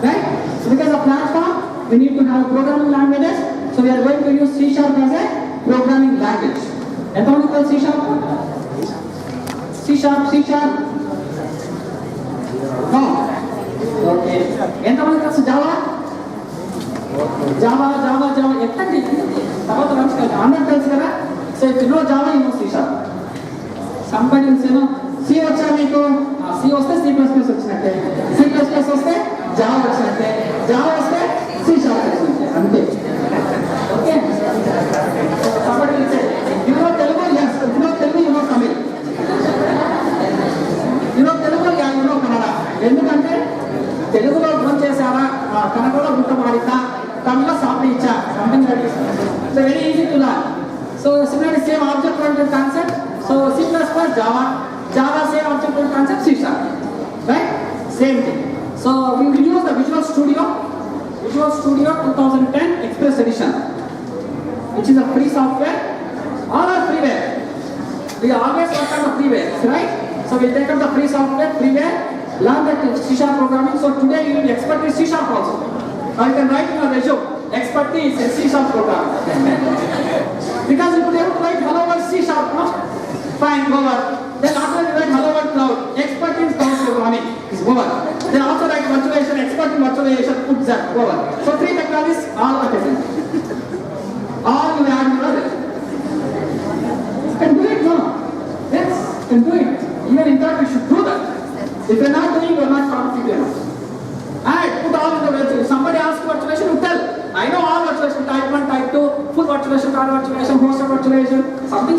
Right? So because of platform, we need to have programming languages. So we are going to use C# as a programming language. Economical C#? C#? No. Okay. Economical Java? Java. ఎట్లండి తర్వాత మంచిగా అందరూ తెలుసు కదా. So if you know Java, you know C#. Somebody will say, no, C వచ్చా మీకు? C వస్తే C++ వచ్చినట్టే, C++ వస్తే Java వచ్చినట్టే, Java వస్తే C# వచ్చినట్టే, అంతే. Okay. Somebody will say, you know Telugu? Yes. You know Telugu, you know Tamil. You know Telugu? Yeah, you know Kannada. ఎందుకంటే తెలుగులో ఫోన్ చేశారా, కన్నడలో గుట్ట మాడితా, తమిళలో సాపి ఇచ్చా, something like this. So very easy to learn. So similarly same object oriented concept. So C++, Java same object oriented concept, C#. Right? Same thing. So we will use the Visual Studio 2010 Express Edition, which is a free software. All are freeware. We always work on the freeware, right? So we take up the free software, freeware, learn that C# programming. So today you will expertise C# also. Now you can write in your resume, expertise in C# programming. Because you could able to write hello world C#, no? Fine, over. Then after you write hello world cloud, expert in cloud programming is over. Then also write virtualization, expert in virtualization, put that over. So three technologies, all attended. All you add in your resume. You can do it, no? Yes, you can do it. Even in fact, we should do that. If you're not doing, you're not confident enough. Add, put all in the virtual. If somebody asks virtualization, you tell. I know all virtualization, type 1, type 2, full virtualization, card virtualization, hosted virtualization, something.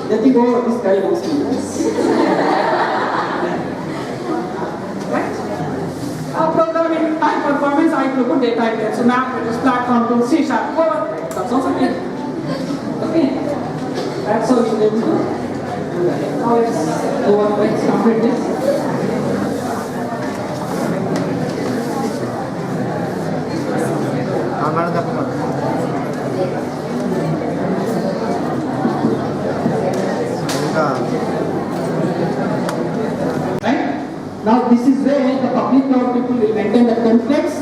Then you go, this guy knows me. Right? Programming, high performance, high throughput, data type. So map, platform to C#. That's also it. Okay. That's how we should be able to do that. Now let's go on, let's complete this. Right? Now this is where the public cloud people will maintain the templates,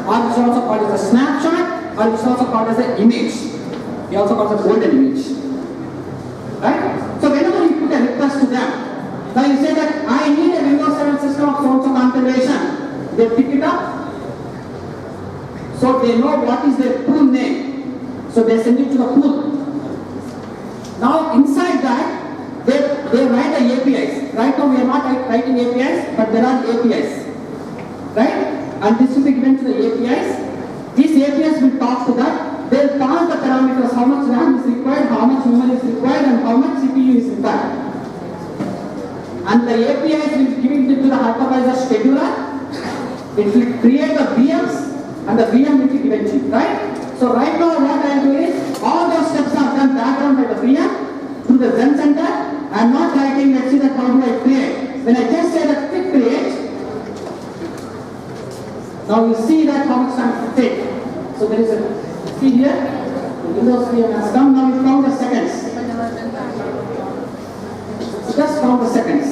or which is also called as a snapshot, or which is also called as an image. We also call it a golden image. Right? So whenever you put a request to them, now you say that I need a Windows 7 system of so-and-so configuration. They pick it up. So they know what is their pool name. So they send it to the pool. Now inside that, they write the APIs. Right now we are not writing APIs, but there are APIs. Right? And this will be given to the APIs. These APIs will talk to that. They will pass the parameters, how much RAM is required, how much memory is required, and how much CPU is required. And the APIs will give it to the hypervisor scheduler. It will create the VMs, and the VM will be given to you, right? So right now what I am doing is, all those steps are done background by the VM through the Zen Center. I am not writing, let's see that how do I create. When I just say that click create, now you see that how much time it takes. So there is a, see here, the Windows VM has come, now we count the seconds. So just count the seconds.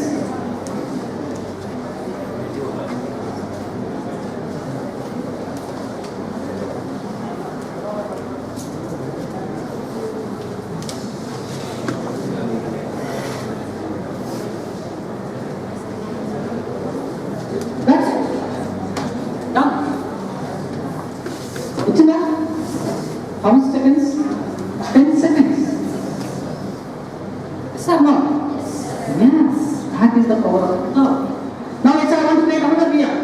How many seconds? 10 seconds. Yes or no? Yes. That is the power of cloud. Now let's say I want to create another VM.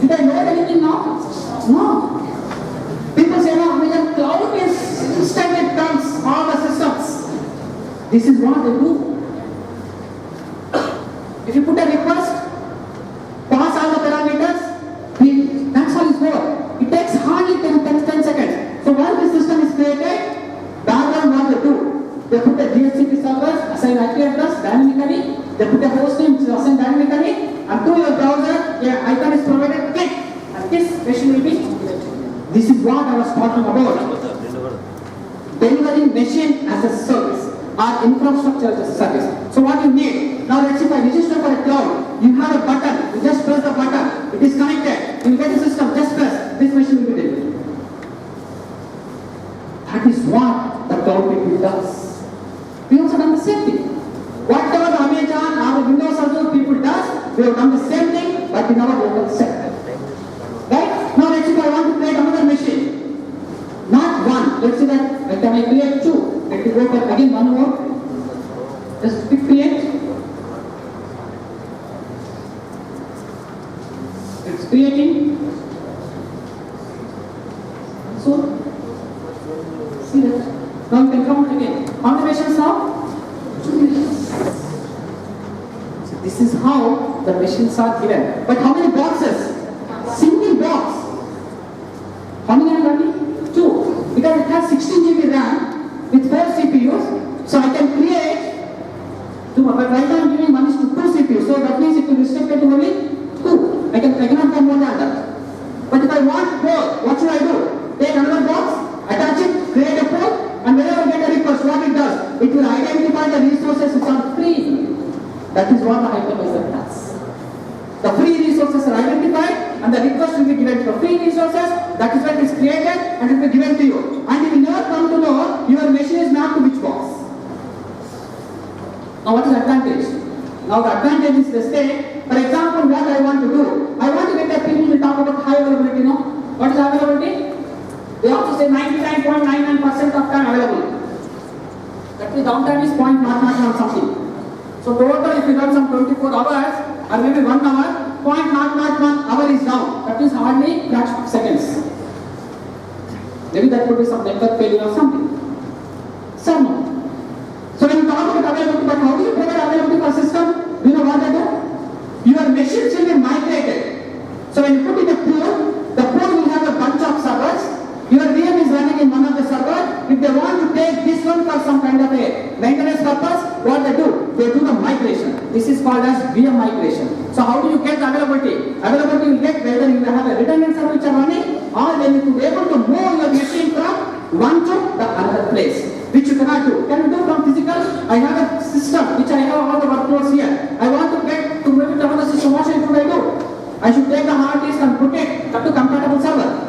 Did I load anything now? No. People say no, Amazon cloud is instant, it comes all the systems. This is what they do. If you put a request, pass all the parameters, that's all is over. It takes hardly 10 seconds. So once the system is created, background what they do? They put a DHCP server, assign IP address dynamically, they put a host name which is assigned dynamically, and to your browser, yeah, icon is provided, click, and this machine will be activated. This is what I was talking about. Delivering machine as a service or infrastructure as a service. So what you need? Now let's say if I register for a cloud, you have a button, you just press the button, it is connected, you get the system. people does. We also done the same thing. Whatever the Amazon or the Windows Azure people does, we have done the same thing, but in our local sector. Right? Now let's see if I want to create another machine. Not one. Let's see that. Let me create two. Let me go back again one more. Just click create. It's creating. So, see that. Now you can count again. How many machines now? 2 machines. So this is how the machines are given. But how many boxes? Single box. How many are running? 2. Because it has 16 GB RAM with 4 CPUs. So I can create 2. But right now I am giving one is to 2 CPUs. So that means it will restrict it to only 2. I cannot go more than that. But if I want more, what should I do? Take another box, attach it, create a port, and whenever I get a request, what it does? It will identify the resources which are free. That is what the hypervisor does. The free resources are identified, and the request will be given to the free resources. That is what is created, and it will be given to you. And you will never come to know your machine is mapped to which box. Now what is the advantage? Now the advantage is the state. For example, what I want to do? I want to get a people will talk about high availability, no? What is availability? They also say 99.99% of time available. That means downtime is 0.001 something. So total if you run some 24 hours or maybe 1 hour, 0.001 hour is down. That means hardly fraction of seconds. Maybe that could be some network failure or something. Some. So when you talk about availability, but how do you provide availability for system? Do you know what they do? Your machines will be migrated. So when you put in a pool, the pool will have a bunch of servers. Your VM is running in one of the servers. If they want to take this one for some kind of a maintenance purpose, what they do? They do the migration. This is called as VM migration. So how do you get the availability? Availability you get whether you have a redundant server which are running, or when you are able to move your machine from one to the other place, which you cannot do. Can you do from physical? I have a system which I have all the workloads here. I want to get to move it to another system. What should I do? I should take the hard disk and put it up to compatible server.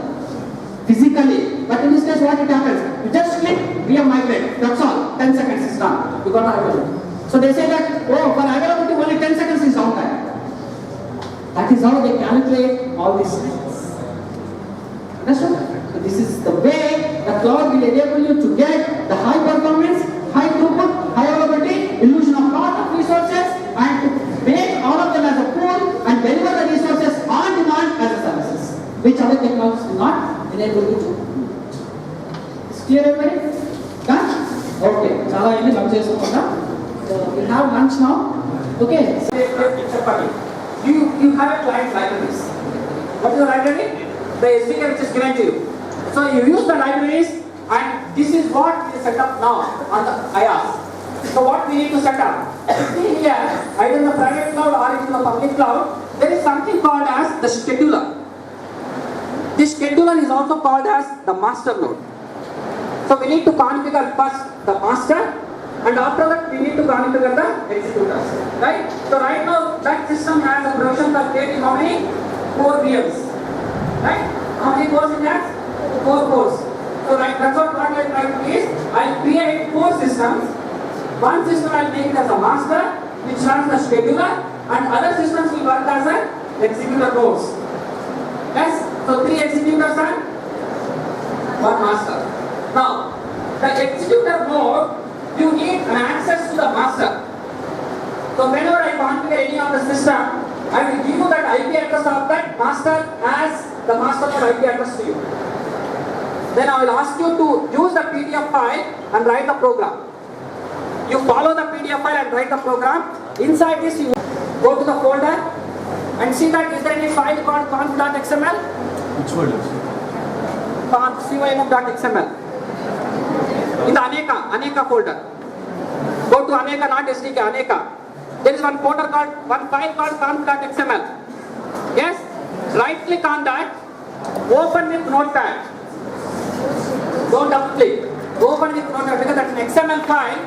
Physically, but in this case what it happens? You just click, VM migrate, that's all, 10 seconds is done, you got the availability. So they say that, oh, for availability only 10 seconds is downtime. That is how they calculate all these things. Understood? So this is the way the cloud will enable you to get the high performance, high throughput, high availability, illusion of lot of resources, and to make all of them as a pool and deliver the resources on demand as a services, which other technologies do not enable you to do. Is clear everybody? Done? Okay. Chala ini lunch chesukunda. We have lunch now. Okay. You have a client libraries. What is the library? The SDK which is given to you. So you use the libraries, and this is what we set up now on the IaaS. So what we need to set up? See here, either in the private cloud or in the public cloud, there is something called as the scheduler. This scheduler is also called as the master node. So we need to configure first the master, and after that we need to configure the executors. Right? So right now that system has a provision for creating how many? 4 VMs. Right? How many cores it has? 4 cores. So right, that's what I try to do is I'll create 4 systems. One system I'll make it as a master, which runs the scheduler, and other systems will work as an executor nodes. Yes? So 3 executors and 1 master. Now, the executor node, you need an access to the master. So whenever I configure any of the system, I will give you that IP address of that master as the master node IP address to you. Then I will ask you to use the PDF file and write the program. You follow the PDF file and write the program. Inside this, you go to the folder and see that is there any file called conf.xml? Which folder? cym.xml. In the Aneka folder. Go to Aneka, not SDK, Aneka. There is one file called conf.xml. Yes? Right click on that. Open with Notepad. Don't double click. Open with Notepad because that's an XML file.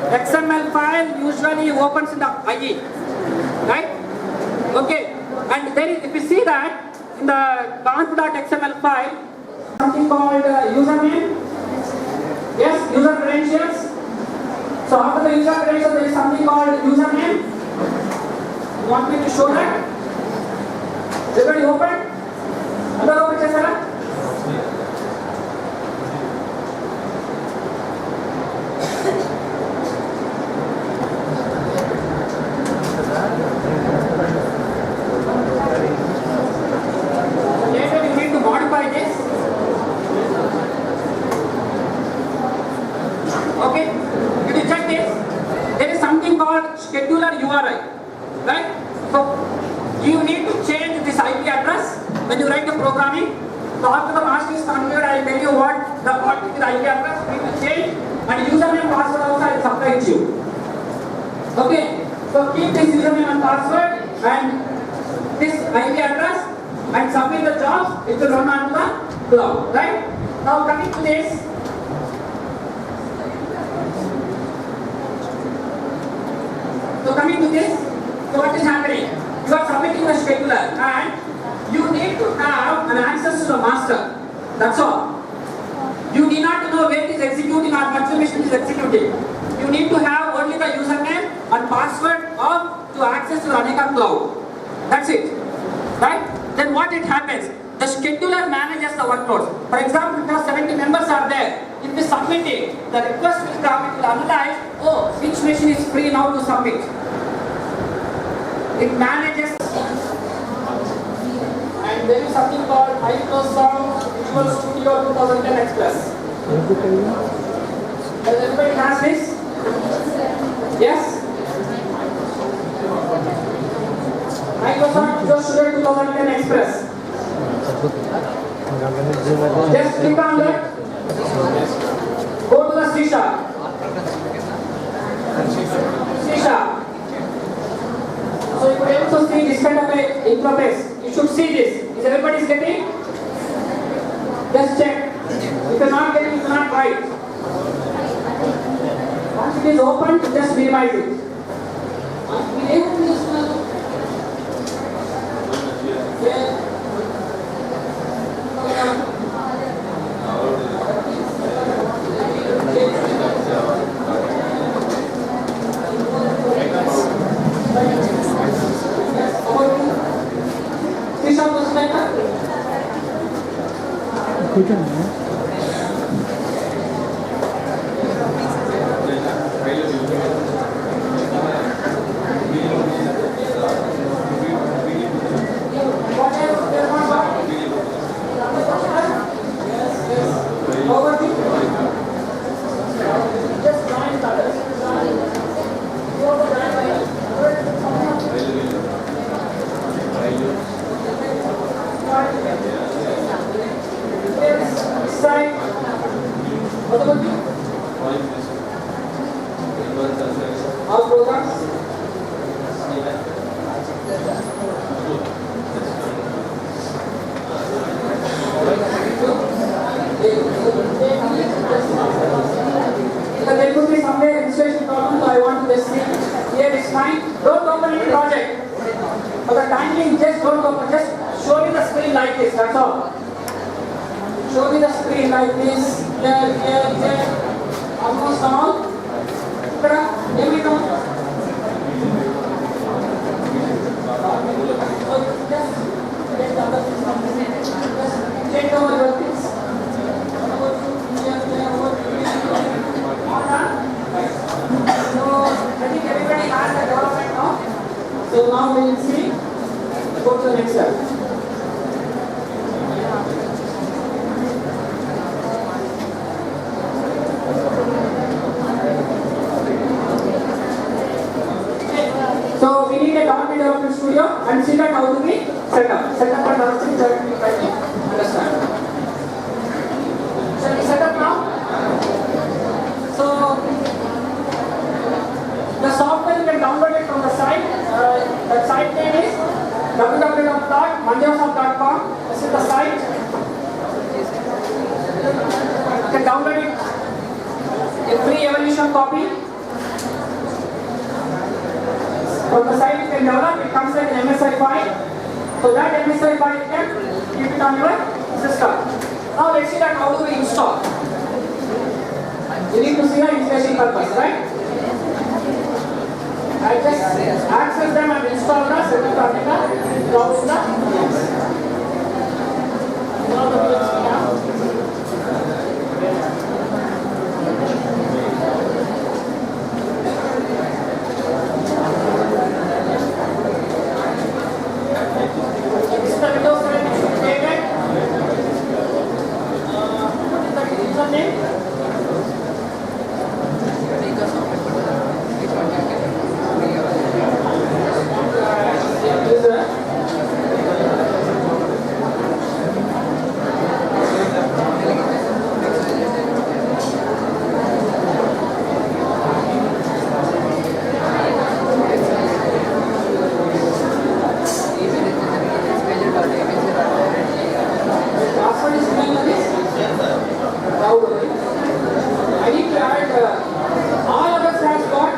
XML file usually opens in the IE. Right? Okay. And there is, if you see that in the conf.xml file, something called username. Yes, user credentials. So after the user credential, there is something called username. You want me to show that? Everybody open? Another open chesara? Later you need to modify this. Okay? Did you check this? There is something called scheduler URI. Right? So you need to change this IP address when you write the programming. So after the mask is configured, I will tell you what is the IP address you need to change, and username password also I will supply it to you. Okay? So keep this username and password and this IP address and submit the jobs. It will run onto the cloud. Right? Now coming to this. So coming to this, so what is happening? You are submitting the scheduler and you need to have an access to the master. That's all. You need not to know where it is executing or what machine is executing. You need to have only the username and password to access to the Aneka cloud. That's it. Right? Then what it happens? The scheduler manages the workloads. For example, if 70 members are there, if we submit it, the request will come, it will analyze, which machine is free now to submit. It manages, and there is something called Microsoft Visual Studio 2010 Express. Does everybody has this? Yes? Microsoft Visual Studio 2010 Express. Just click on that. Go to the C#. C#. So you could also see this kind of a interface. You should see this. Is everybody getting? Just check. If you are not getting, you cannot write. Once it is open, just minimize it. All programs. There could be somewhere installation problem, so I want to just see. Here is fine. Don't open any project. For the time being, just don't open. Just show me the screen like this. That's all. Show me the screen like this. There. Almost all. Here we go. Just get the other things from this. Just check over your things. So I think everybody has the development now. So now we will see. Go to the next step. So we need a document development studio and see that how to be set up. Set up and other things that we try to understand. Shall we set up now? So the software you can download it from the site. The site name is www.manjavsoft.com. This is the site. You can download it. A free evolution copy. From the site you can develop, it comes like an MSI file. So that MSI file you can keep it on your system. Now let's see that how do we install. You need to see the installation purpose, right? I just access them and install the setting article, browse This is the Windows 7 created. What is the username? Password is doing this. I need to add all others has got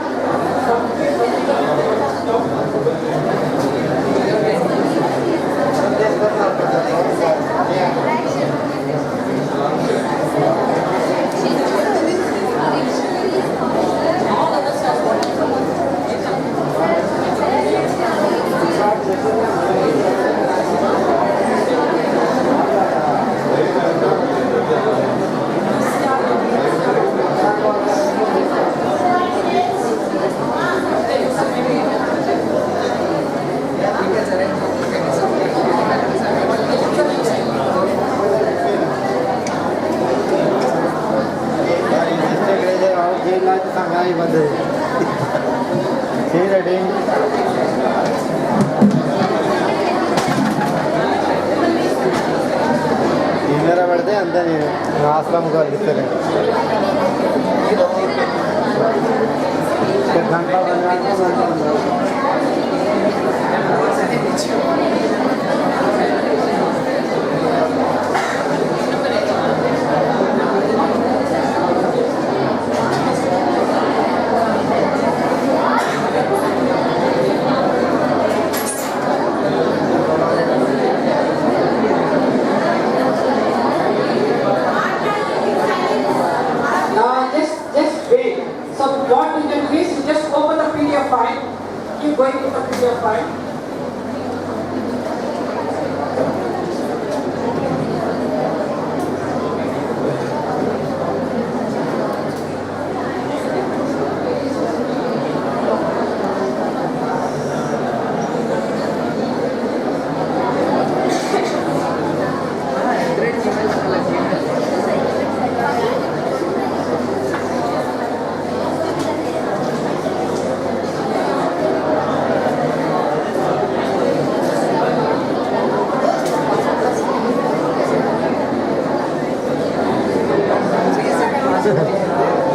all others has Sangai Bade. See ready? Dinner averde anda ni aslam ko alistare. Ghanta banana just wait. So what you can do is you just open the PDF file, keep going with the PDF file.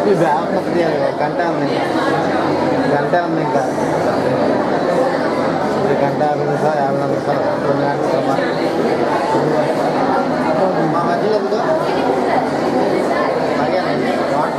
ini banyak dia Ghanta enggak Ghanta bisa ya belum bisa punya sama mama dulu betul bagian ini what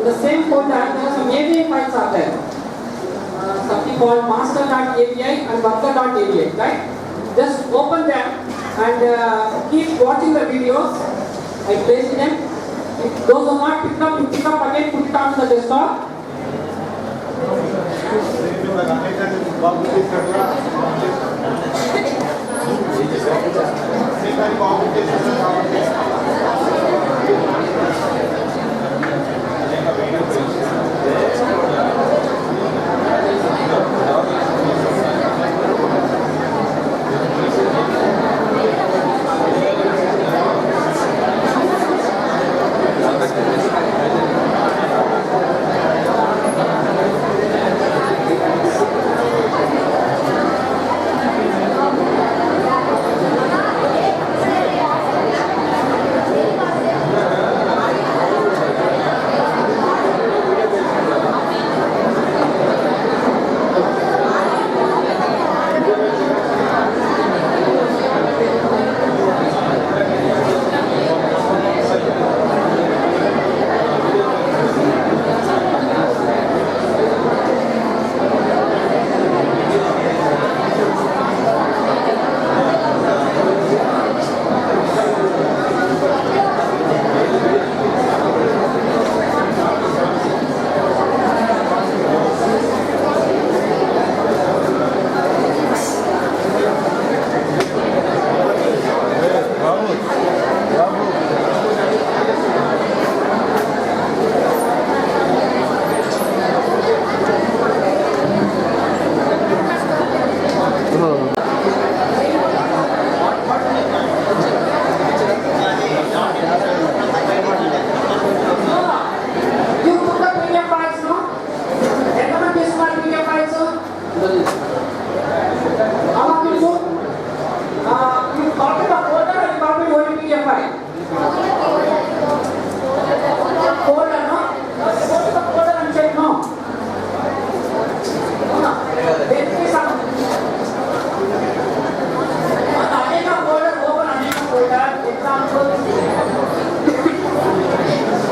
the same folder, there are some API files are there. Something called master.api and worker.api, right? Just open them and keep watching the videos. I place them. If those are not picked up, you pick up again, put it on the desktop.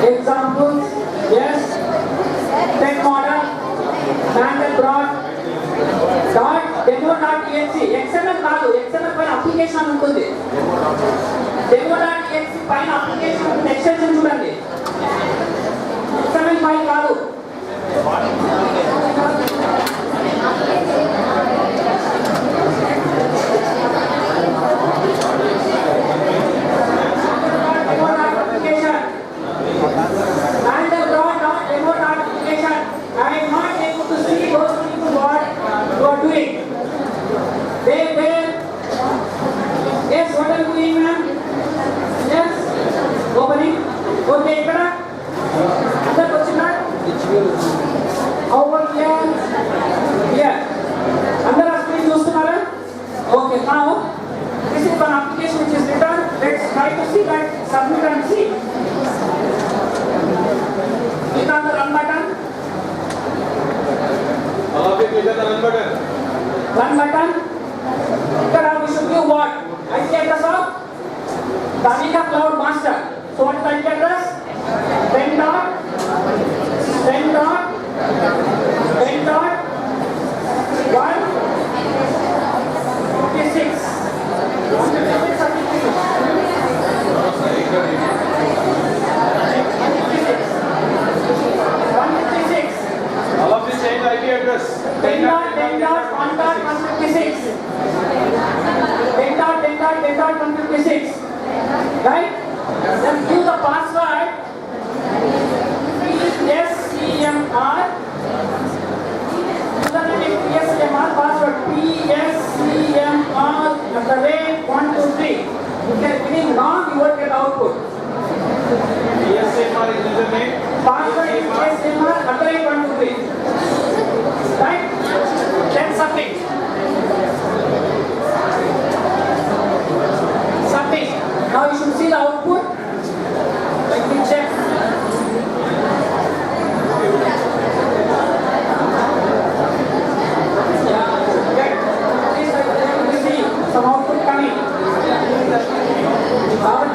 Examples, yes, tech model, and broad, demo.exe, XML కాదు, XML పైన application ఉంటుంది. demo.exe పైన application ఉంటుంది, extension చూడండి. XML file కాదు. Okay, now this is an application which is written. Let's try to see that submit and see. Click on the run button. Click on the run button. Run button. Here we should give what? IP address of Davika Cloud Master. So what is the IP address? 10.156. All of this change IP address. 10.156. Right? Then give the password. PSCMR. PSCMR password. PSCMR at the rate 123. You can begin wrong, you will get output. PSCMR is username. Password is PSCMR at the rate 123. Right? Then submit. Submit. Now you should see the output. Let me check. Some output coming. Power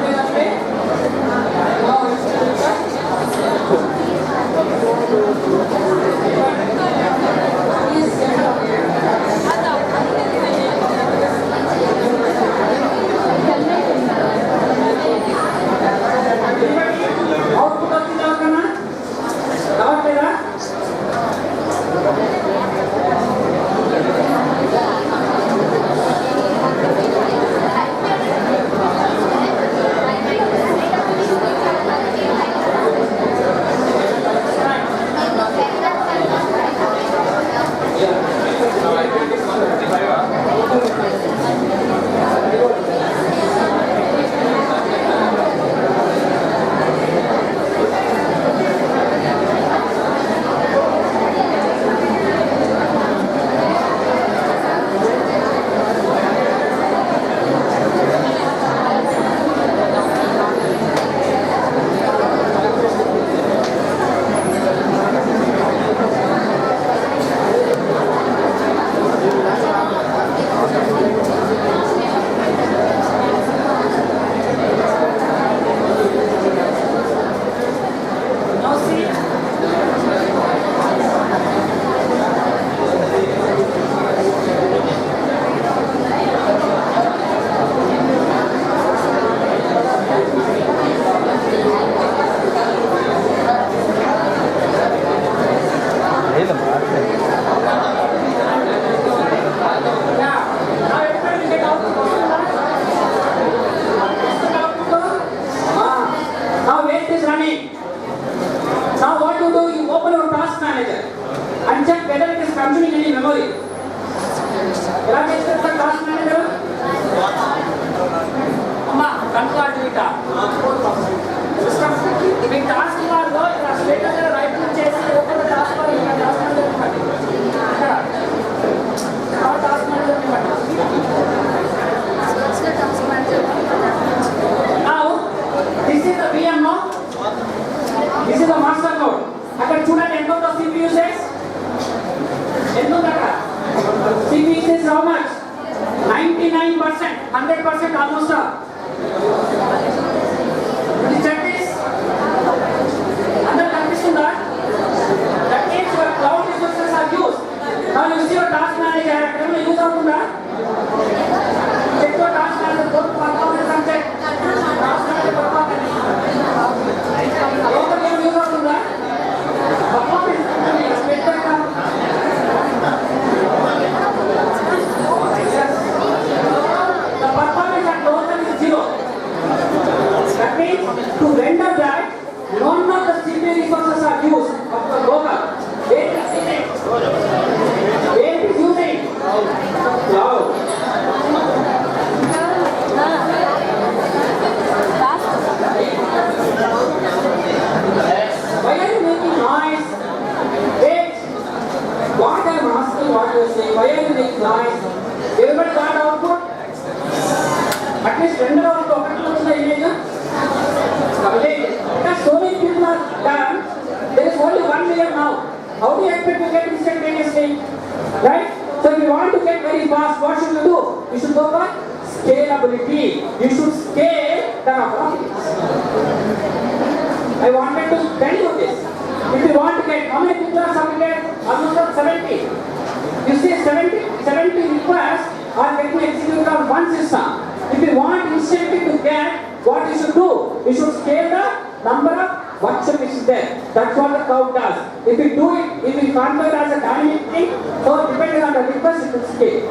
manager and check whether it is consuming any memory. ఎలా చేస్తారు sir task manager? అమ్మా కన్ఫర్మేటా system మీ task బార్లో ఇక్కడ status right click చేసి ఒక task bar ఇక్కడ task manager ఇవ్వండి. ఇక్కడ టాస్క్ మేనేజర్ ఇవ్వండి. Now this is the VM now. This is the master node. అక్కడ చూడండి ఎంత ఉందో CPU usage. ఎంత ఉంది అక్కడ? CPU usage how much? 99%, 100% almost all. This check this. Under కనిపిస్తుందా? That means your cloud resources are used. Now you see your task manager ఏమైనా use అవుతుందా? Check your task manager both performance and check. Task manager performance. లోపల ఏమైనా use అవుతుందా? Performance. The performance at local is 0. That means to render that, none of the CPU resources are used of the local. Where is using? Where is using? Cloud. Why are you making noise? Wait. What I am asking, what you are saying, why are you making noise? Everybody got output? At least render output, what is the image? Because so many people are done, there is only one layer now. How do you expect to get instantaneously? Right? So if you want to get very fast, what should you do? You should go for scalability. You should scale the number of things. I wanted to tell you this. If you want to get, how many people are submitted? Almost 70. You see 70 requests are getting executed on one system. If you want instantly to get, what you should do? You should scale the number of virtual machines there. That's what the cloud does. If you do it, if you configure as a dynamic thing, so depending on the request, it will scale.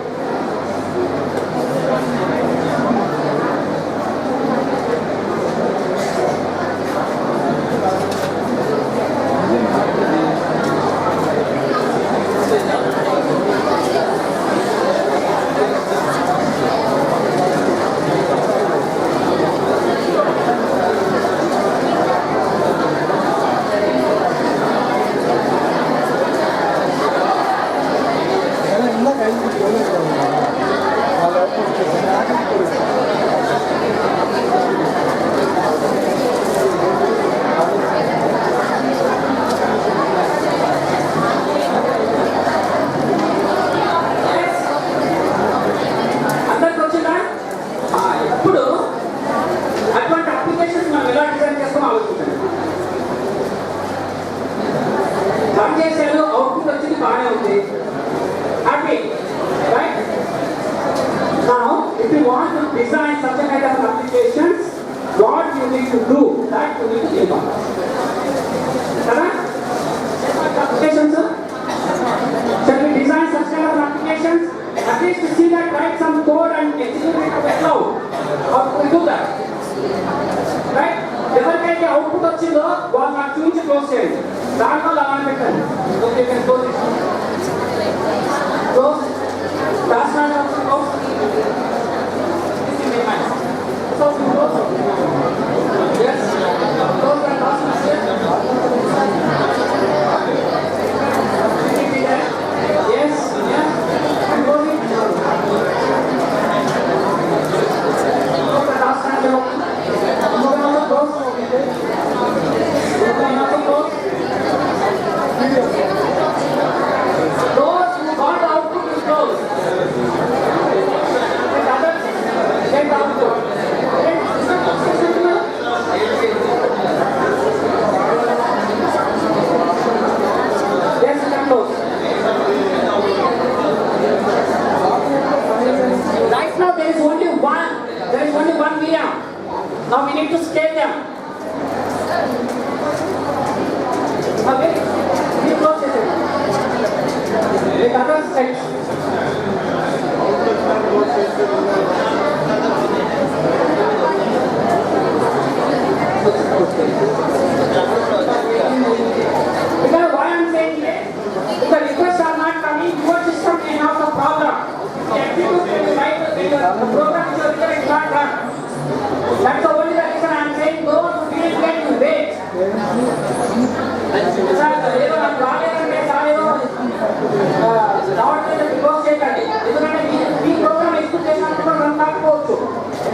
ఏదో నాకు రాలేదంటే sir ఏదో రావట్లేదు close చేయకండి. ఎందుకంటే మీ programme execute చేసినప్పుడు కూడా run కాకపోవచ్చు.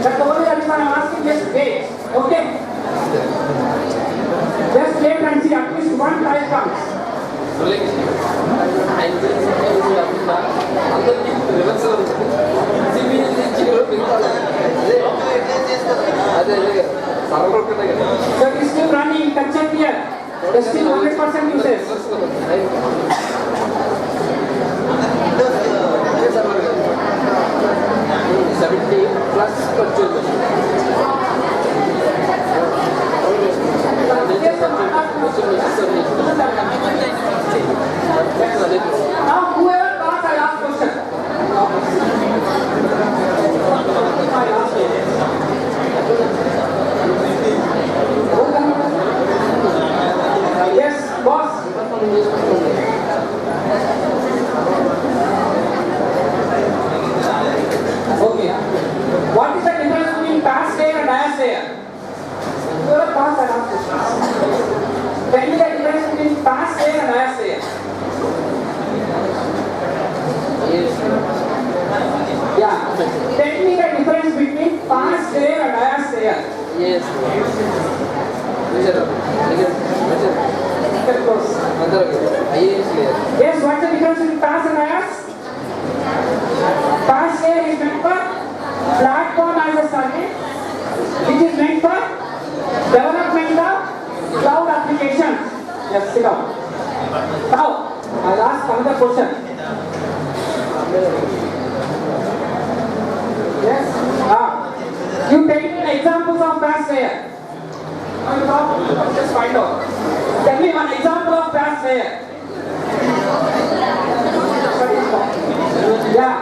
That only that is I asking just wait. Okay, just wait and see at least one time comes. That is still running in concept here. There is still 100% usage. Now whoever asks, I ask question. Yes, boss. Okay. What is the difference between pass layer and bias layer? Whoever pass, I ask questions. Tell me the difference between pass layer and bias layer. Yeah. Tell me the difference between pass layer and bias layer. Yes. Get close. Yes, what's the difference between pass and bias? Pass layer is meant for platform as a service, which is meant for development of cloud applications. Yes, sit down. Now, I'll ask another question. Yes? You take examples of pass layer. Now you talk, just find out. Tell me one example of pass layer. Yeah.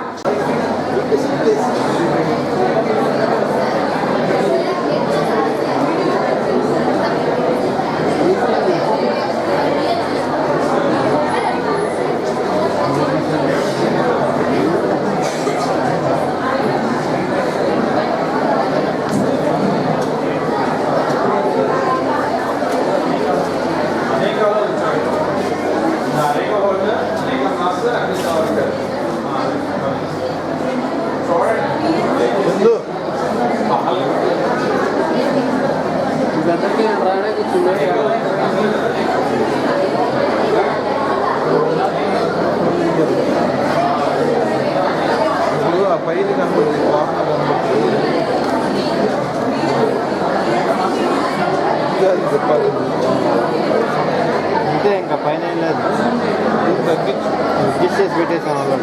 పైన కనబడుతుంది చెప్పాలి అంతే, ఇంకా పైన ఏం లేదు. తగ్గించేసి పెట్టేసాం వాళ్ళు.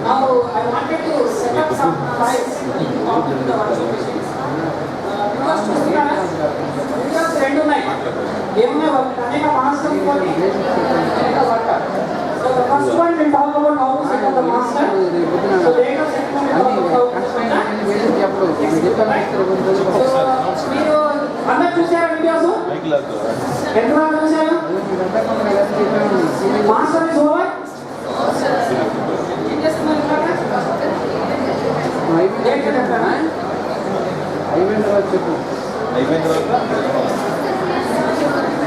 Now I wanted to set up some files on the virtual machines. Because videos రెండు ఉన్నాయి. ఏమున్నాయి అనేక మాస్టర్ కొన్ని అనేక worker. So the first one will talk about how to set up the master. So later second one will talk about so మీరు అందరూ చూసారా videos? ఎంతమంది చూసారు? Master is over. ఏం చేస్తున్నారు ఇక్కడ?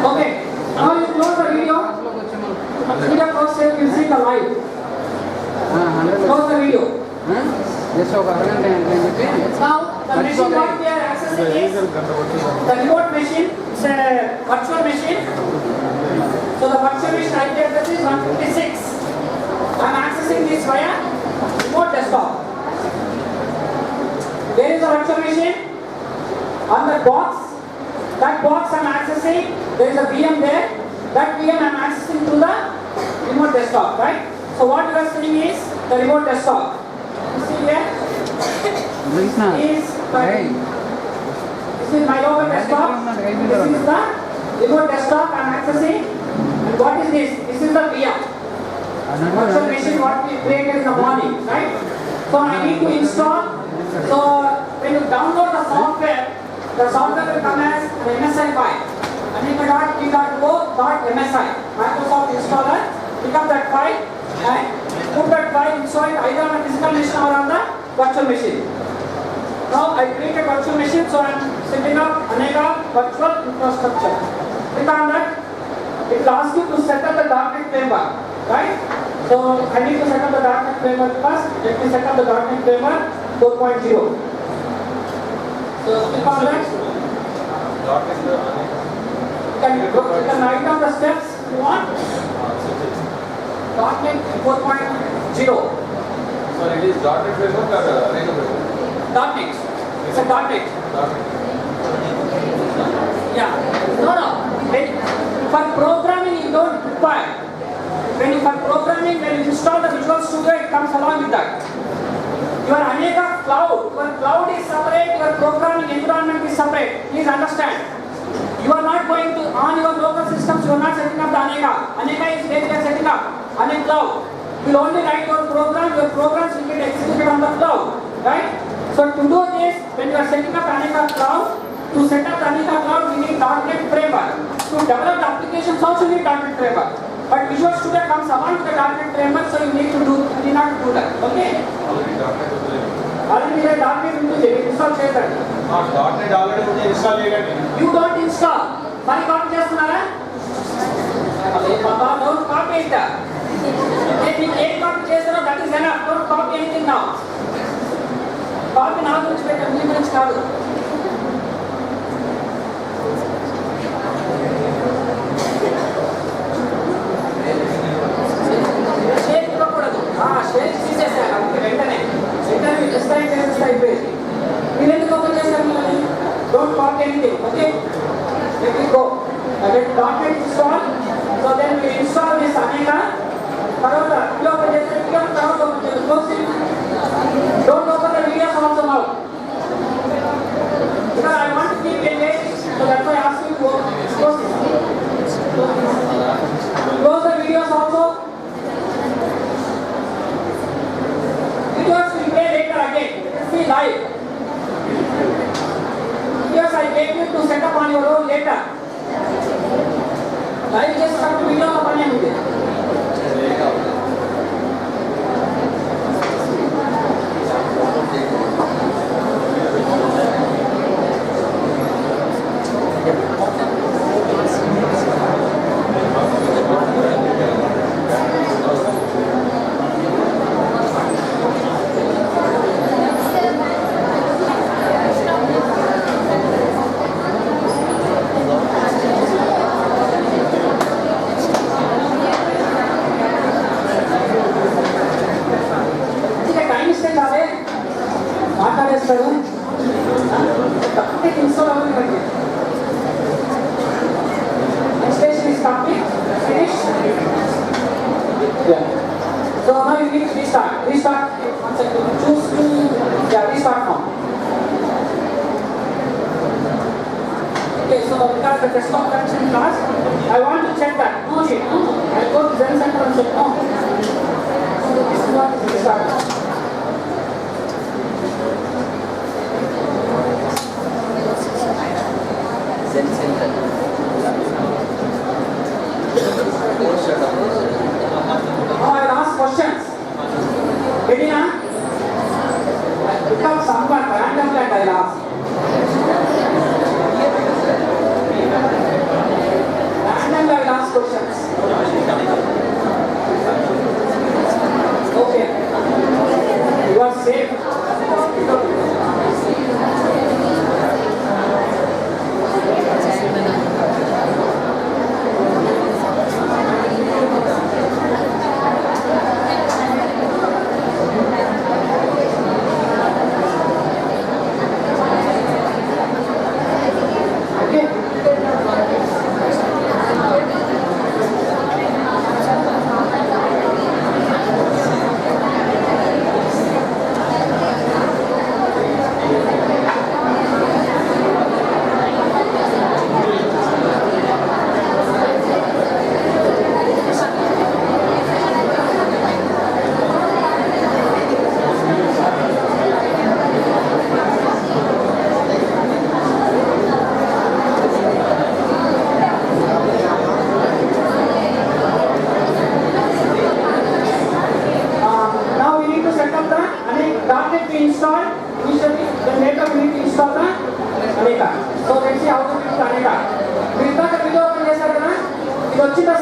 Okay, now you close the video. Video close save, you see the live. Close the video. Now the machine what we are accessing is the remote machine. It's a virtual machine. So the virtual machine address is 156. I'm accessing this via remote desktop. There is a virtual machine on the box. That box I'm accessing. There is a VM there. That VM I'm accessing through the remote desktop, right? So what you are seeing is the remote desktop. You see here? Is this is my local desktop. This is the remote desktop I'm accessing. And what is this? This is the VM. Virtual machine what we created in the morning, right? So I need to install. So when you download the software will come as an MSI file. Anika.t.o.msi. Microsoft installer. Pick up that file and put that file inside either on a physical machine or on the virtual machine. Now I create a virtual machine, so I am setting up Aneka virtual infrastructure. Click on that. It will ask you to set up the .NET framework, right? So I need to set up the .NET framework first. Let me set up the .NET framework 4.0. So click on that. You can write down the steps you want. .NET 4.0. So it is .NET framework or Aneka framework? .NET. It's a .NET. Yeah. No. For programming you don't require. When you install the Visual Studio, it comes along with that. Your Aneka cloud, your cloud is separate, your programming environment is separate. Please understand. You are not going to, on your local systems, you are not setting up the Aneka. Aneka is where you are setting up. Aneka cloud. You will only write your programs will get executed on the cloud. Right? So to do this, when you are setting up Aneka cloud, to set up the Aneka cloud, we need .NET framework. To develop the applications also need .NET framework. But Visual Studio comes along with the .NET framework, so you need not do that. Okay? Already there .NET ఉంటుంది install చేయదండి. .NET already ఉంది install చేయండి. You don't install. మరి copy చేస్తున్నారా? Don't copy it. నేను ఏం copy చేస్తానో that is enough. Don't copy anything now. Copy నా గురించి పెట్టండి, మీ గురించి కాదు. షేర్ ఇవ్వకూడదు. షేర్ తీసేసారు వెంటనే అయిపోయింది. మీరు ఎందుకు ఓపెన్ చేశారు? Don't copy anything. Okay, let it go. Let .NET install. So then we install this Aneka. తర్వాత వీడియో ఓపెన్ చేస్తే వీడియో తర్వాత ఓపెన్ చేయండి. క్లోజ్ చేయండి. Don't open the videos also now. Because I want to keep engaged, so that's why I ask you to close this. Close the videos also. Videos will play later again. See live. Videos I gave you to set up on your own later. Live just come to video open and do it. Installation is complete. Finished. Yeah. So now you need to restart. Restart. One second. Choose to restart now. Okay. So because the desktop connection class, I want to check that. No shit. No. I go to Zen Center and check. No. So this is what is restart. Zen Center. Now I will ask questions. Ready now? Become someone random that I will ask. Randomly I will ask questions.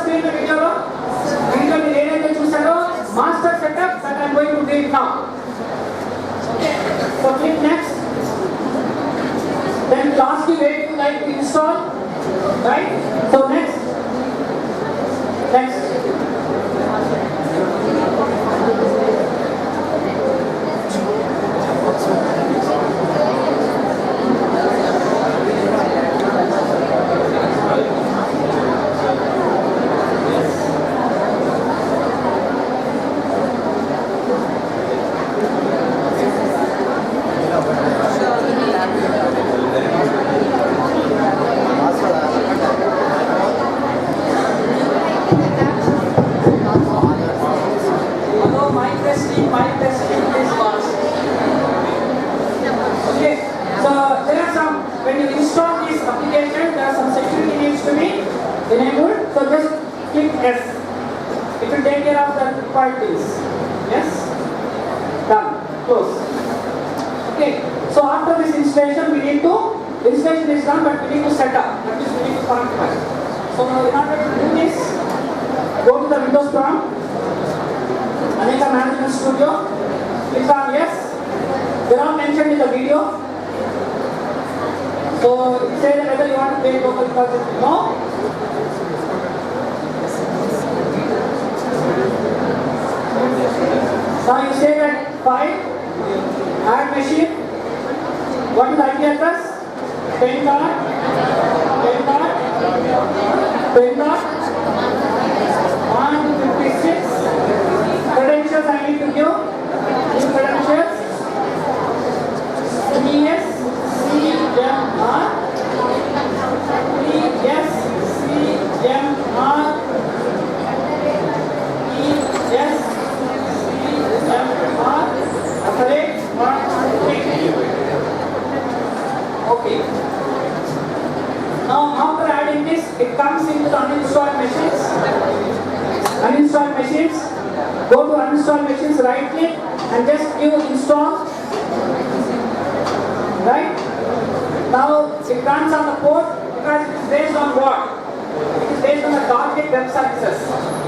screen video lo video మీరు ఏదైతే చూసారో master setup that I'm going to do it now. So click next. Then ask you where you like to install, right? So next. Hello, mic testing, please once. Okay, so there are some, when you install this application, there are some security needs to be enabled. So just click yes. It will take care of the required things. Yes, done, close. Okay, so after this installation, installation is done, but we need to set up, that is we need to configure. So now in order to do this, go to the Windows prompt, Aneka Management Studio, click on yes. They are mentioned in the video. So say that whether you want to pay local deposit, no. Now you say that file, add machine, what is the IP address? Pen card, 156. Credentials I need to give. New credentials. ESCMR. Okay. Now after adding this, it comes into the uninstalled machines. Uninstalled machines. Go to uninstall machines, right click and just give install. Right? Now it runs on the port because it is based on what? It is based on the target web services.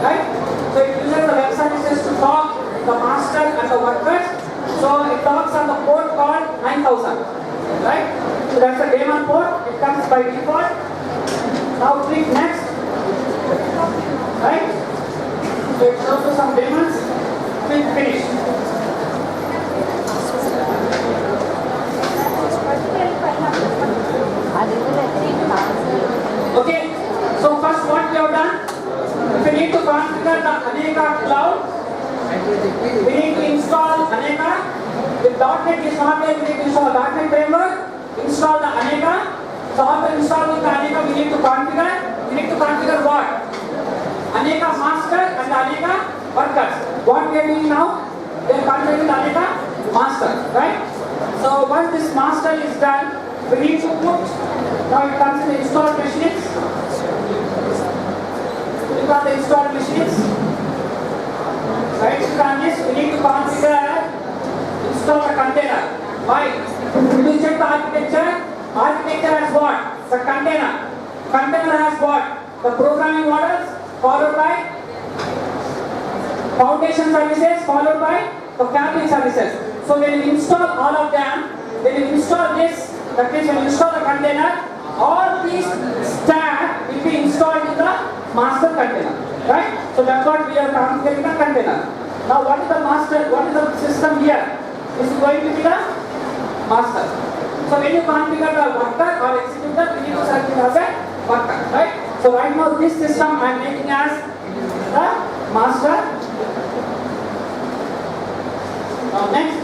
Right? So it uses the web services to talk the master and the workers. So it talks on the port called 9000. Right? So that's the daemon port. It comes by default. Now click next. Right? So it shows you some daemons. Click finish. Okay. So first what we have done? If we need to configure the Aneka cloud, we need to install Aneka. If .NET is not there, we need to install .NET framework. Install the Aneka. So after installing the Aneka, we need to configure. We need to configure what? Aneka master and the Aneka workers. What we are doing now? We are configuring the Aneka master, right? So once this master is done, we need to put, now it comes in the installed machines. Click on the installed machines. Right click on this, we need to configure, install the container. Why? We will check the architecture. Architecture has what? The container. Container has what? The programming models, followed by foundation services, followed by the fabric services. So when you install all of them, when you install this, that means when you install the container, all these stack will be installed in the master container, right? So that's what we are configuring the container. Now what is the master, what is the system here? This is going to be the master. So when you configure the worker or executor, we need to select it as a worker, right? So right now this system I am making as the master. Now next,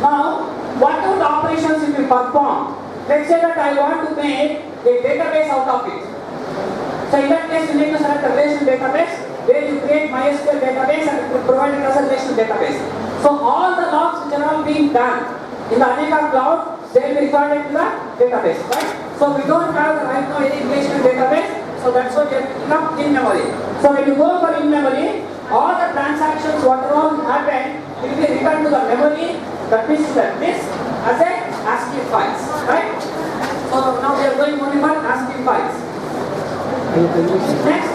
now what are the operations if you perform? Let's say that I want to make a database out of it. So in that case, you need to select a relational database where you create MySQL database and provide it as a relational database. So all the logs which are all being done in the Aneka cloud, they will be recorded in the database, right? So we don't have right now any relational database, so that's why we are picking up in memory. So when you go for in memory, all the transactions, whatever all happened, will be returned to the memory, that means to the disk as a ASCII files, right? So now we are going only for ASCII files. Next,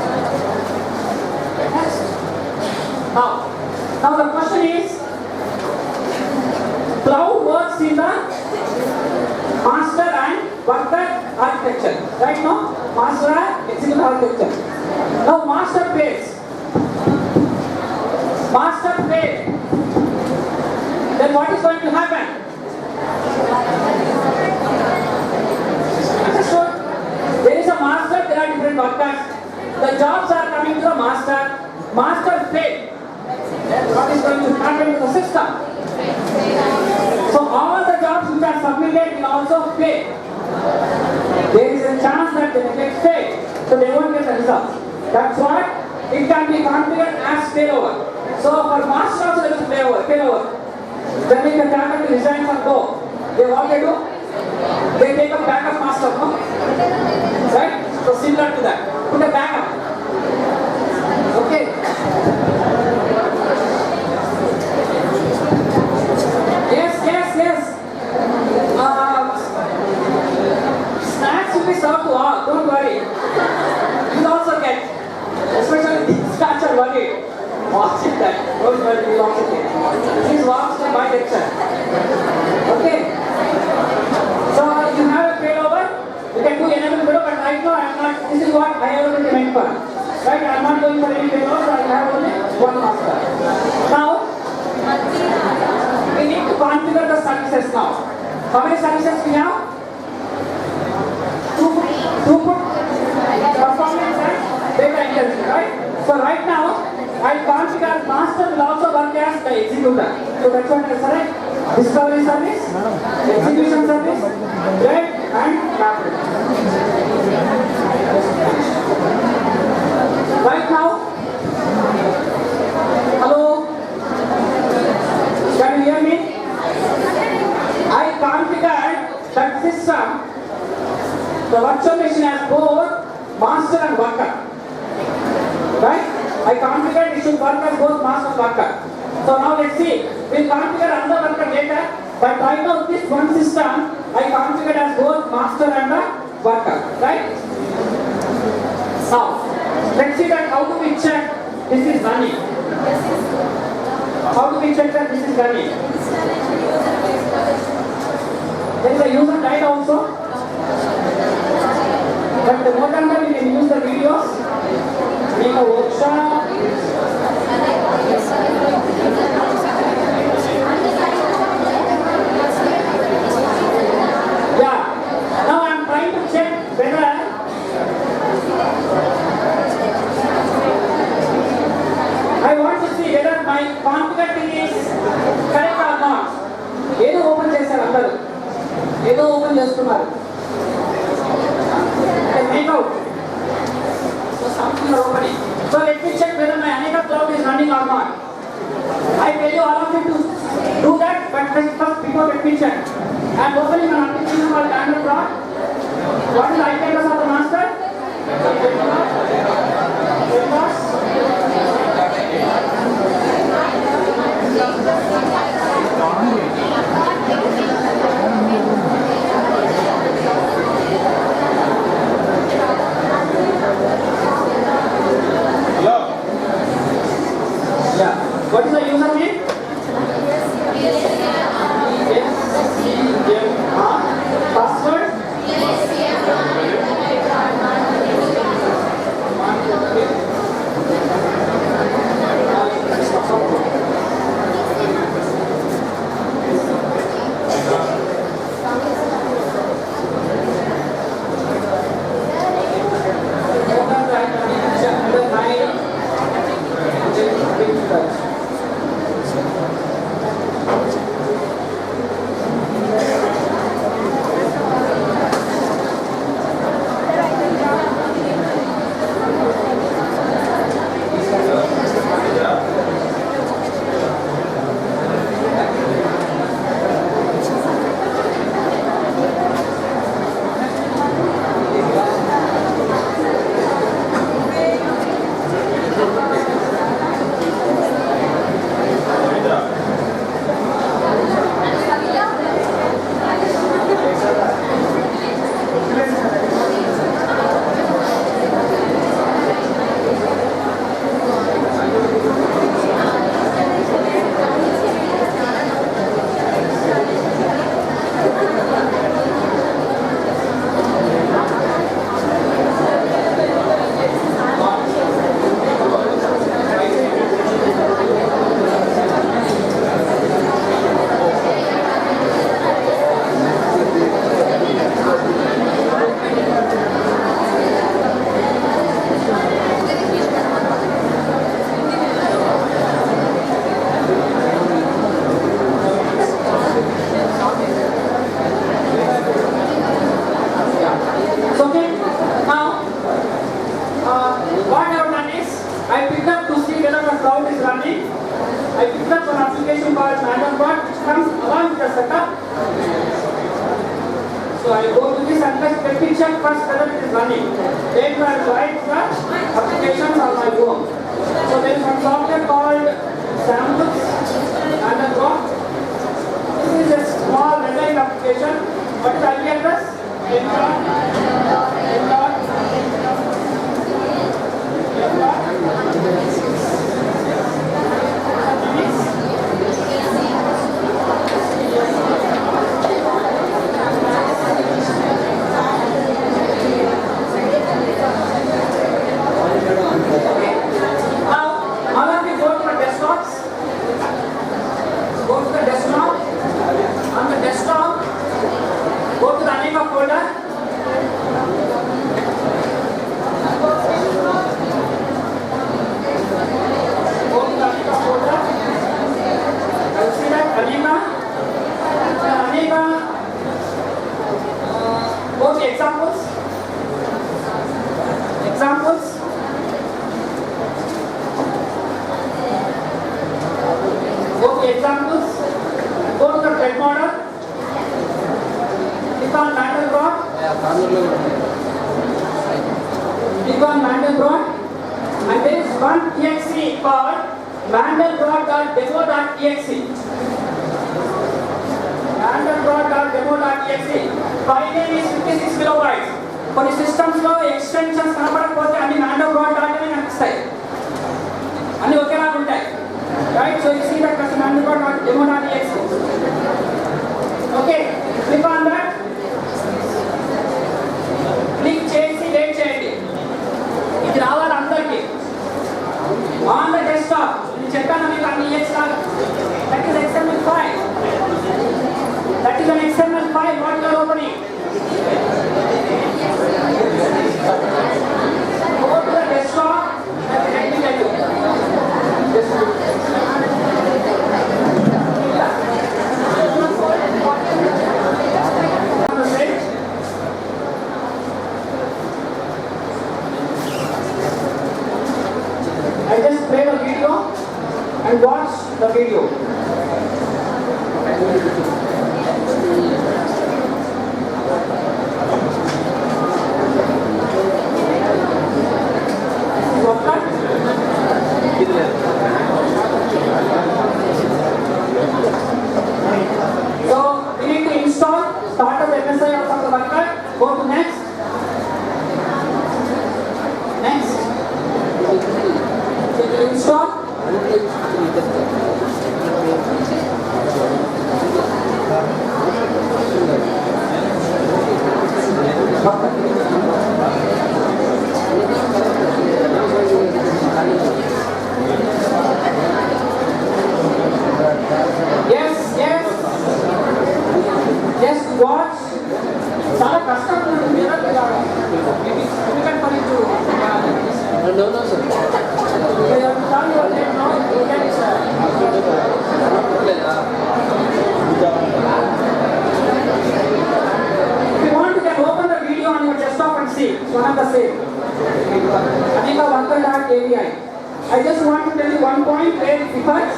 is cloud works in the master and worker architecture. Right now, master and executive architecture. Now, master phase. Master phase. Then what is going to happen? Understood? There is a master, there are different workers. The jobs are coming to the master. Master phase. Then what is going to happen to the system? So all the jobs which are submitted will also fail. There is a chance that they will get failed, so they won't get the results. That's why it can be configured as failover. So for master also there is failover. Then if the target resigns or go, they what they do? They take a backup master, no? Right? So similar to that. Put a backup. Okay. Yes. Snacks will be served to all, don't worry. You'll also get, especially these snacks are worried. Watch it that, don't worry, you'll also get. Please watch my lecture. Okay. So you have a failover, you can do enable below, but right now I am not, this is what I have already meant for. Right, I am not going for any failovers, I have only one master. Now, we need to configure the services now. How many services we have? Throughput, performance and data intelligence, right? So right now, I configure master will also work as the executor. So that's what I said. Discovery service, execution service, red and rapid. Right now, hello? Can you hear me? I configured that system, the virtual machine has both master and worker. Right? I configured it should work as both master and worker. So now let's see. We'll configure another worker later. But right now this one system, I configured as both master and a worker. Right? Now, let's see that how do we check this is running. How do we check that this is running? There is a user guide also. But the more than that, we can use the videos, make a workshop. Yeah. Now I am trying to check whether I want to see whether my configured thing is correct or not. ఏదో open చేశారు అందరూ ఏదో open చేస్తున్నారు make out so something are opening. So let me check whether my Anika cloud is running or not. I tell you all of you to do that, but first before let me check. I am opening an application called Android Prod. What is the IP address of the master? Yeah. What is the username? Password? So I go to this and let me check first whether it is running. Then I write the applications on my phone. So there is one software called Samples and a drop. This is a small design application. What is the IP address? Examples, go to the thread model, click on Mandelbrot, and there is one exe called Mandelbrot.demo.exe. Mandelbrot.demo.exe. File name is 56 kilobytes. For the systems లో extensions కనపడకపోతే అన్ని Mandelbrot అని కనిపిస్తాయి. అన్ని ఒకేలాగా ఉంటాయి. Right, so you see that as Mandelbrot.demo.exe. Okay, click on that. Click చేసి wait చేయండి. ఇది రావాలి అందరికి. On the desktop, నేను చెప్పాను మీకు అన్ని exe లాగా. That is XML file. That is an XML file. What you are opening? Go to the desktop. Let me tell you. I just play the video and watch the video. So we need to install startup MSI of the worker. Go to next. Next. So you install. Yes. Just watch. చాలా కష్టం ఉంటుంది No, sir. If you want, you can open the video on your desktop and see. It's one of the same. Anika Worker.avi. I just want to tell you one point where it differs.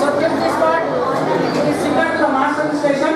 So keep this part. It is similar to the master station.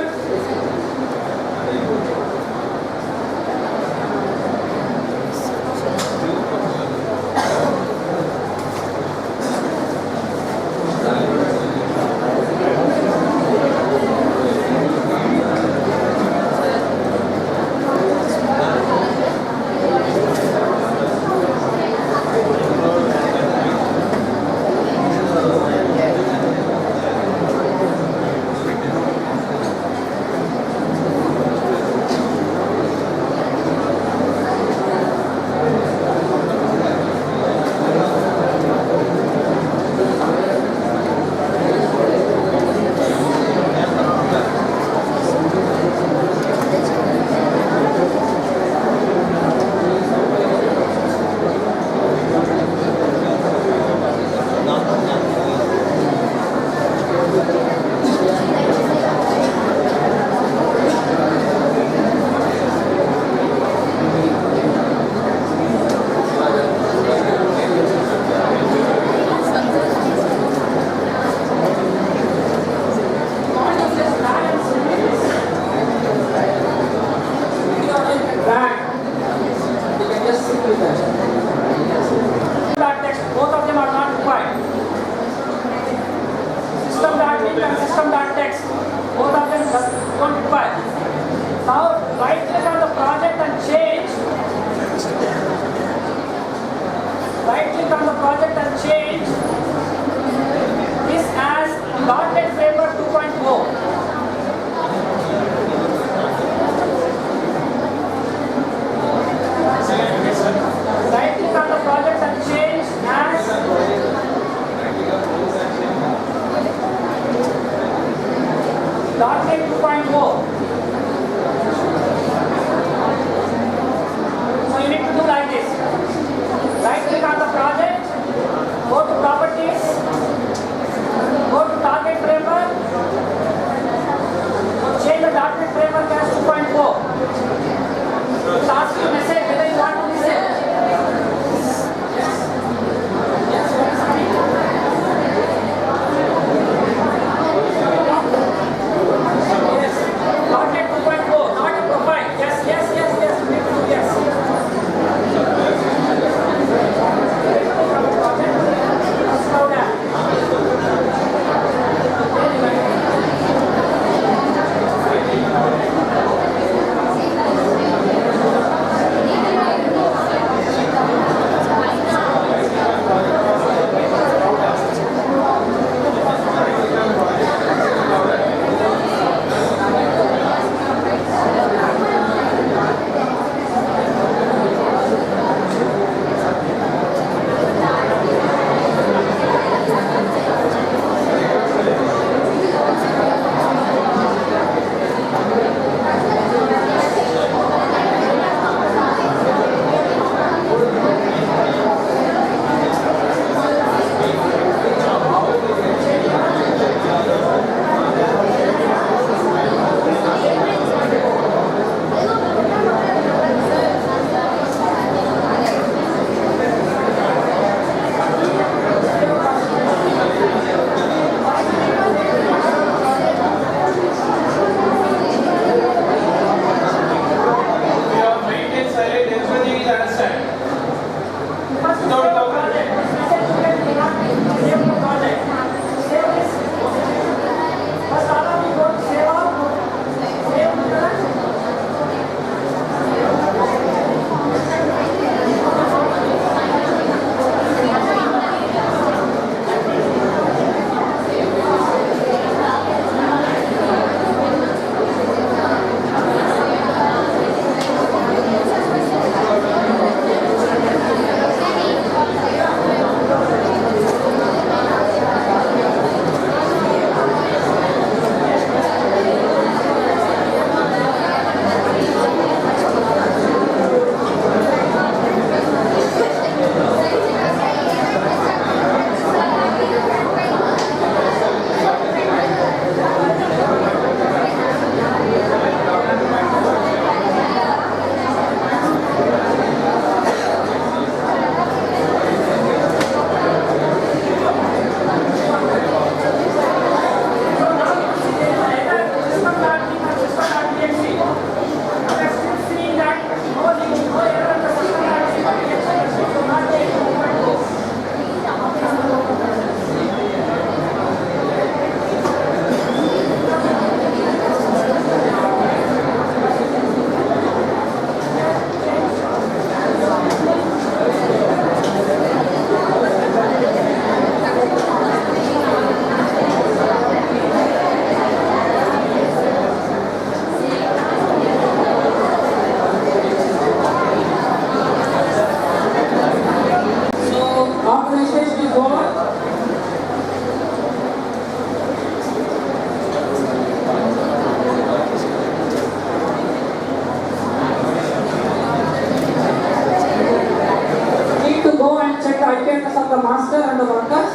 the master and the workers.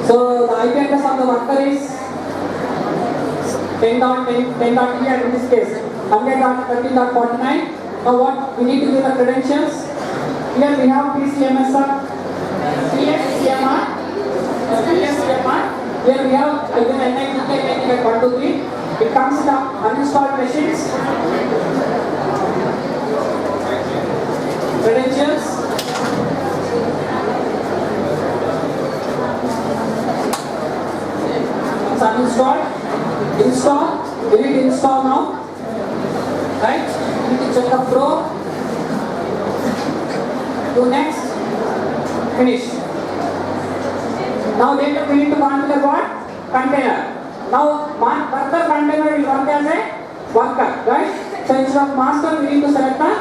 So the IP address of the worker is 10.10.10.3 and in this case 100.13.49. Now what we need to give the credentials. Here we have PCMSR, PSCMR, PSCMR. Here we have again NITK 1 2 3. It comes in the uninstalled machines. Credentials. It's uninstalled. Install. We need to install now. Right? We need to check the Pro. Do next. Finish. Now later we need to configure what? Container. Now worker container will work as a worker, right? So instead of master we need to select the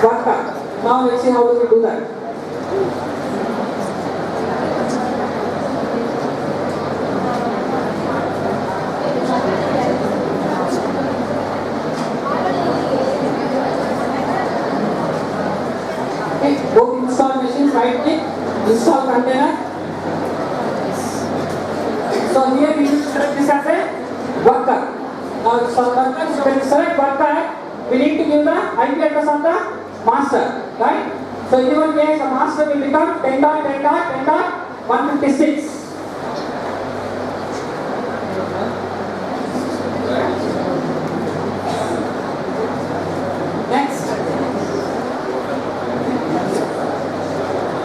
worker. Now let's see how do we do that. Okay, both install machines, right click, install container. So here we need to select this as a worker. Now for worker, so when we select worker, we need to give the IP address of the master, right? So in your case, the master will become 10.10.10.156. Next.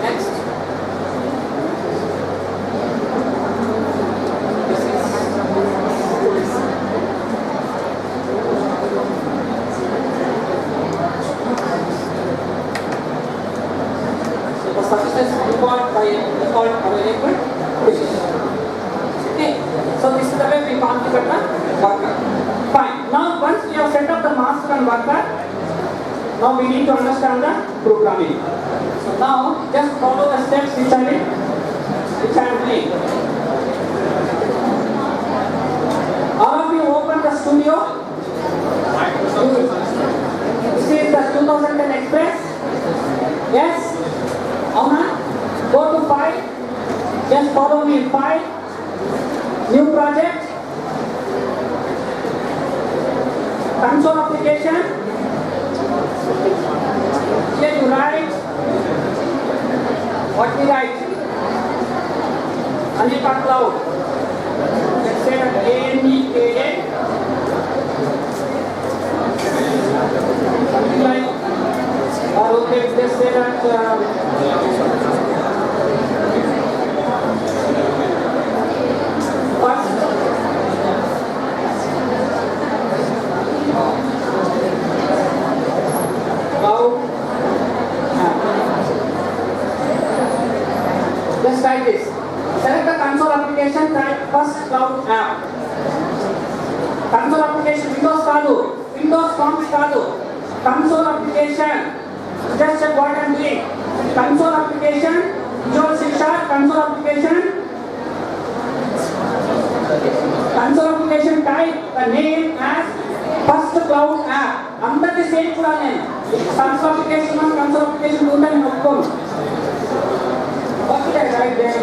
Next. Services default by default available. Okay, so this is the way we configure the worker. Fine. Now once we have set up the master and worker, now we need to understand the programming. So now just follow the steps which I am doing. All of you open the studio. This is the 2010 Express. Yes. Go to file, just follow me in file, new project, console application, here you write, what we write, Anika Cloud, let's say that ANEKA, something like, or okay, let's say that just try this. Select the console application, try first cloud app. Console application, Windows Kalu, Windows Forms Kalu, console application. Just check what I am doing. Console application, Visual C#, console application. Console application type the name as first cloud app. Under the same name. Console application and console application do not open. What did I write there?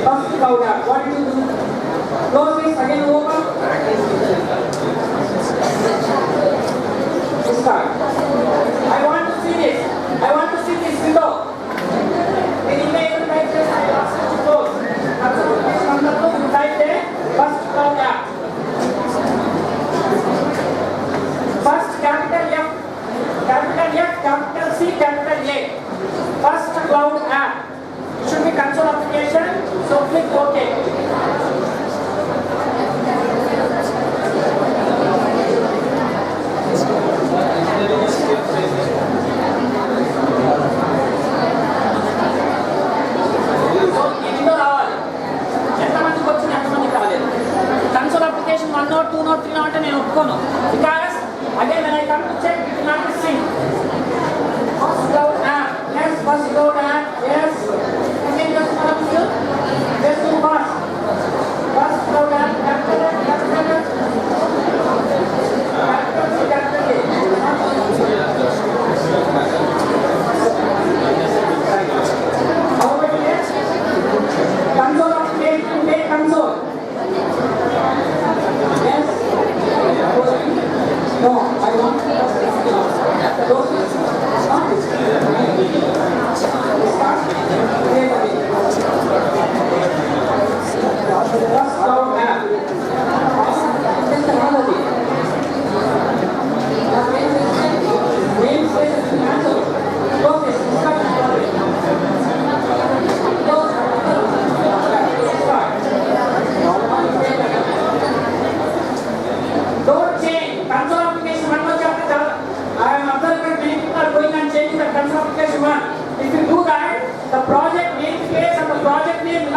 First cloud app. What did you do? Close this again open. Start. I want to see this. I want to see this window. In email type this. I ask you to close. Console application under you type there. First cloud app. First capital F, capital F, capital C, capital A. First cloud app. It should be console application. So click OK. Console application 1 or 2 or 3 not an because again when I come to check it will not be synced. First cloud app, yes, first cloud app, yes. Again just do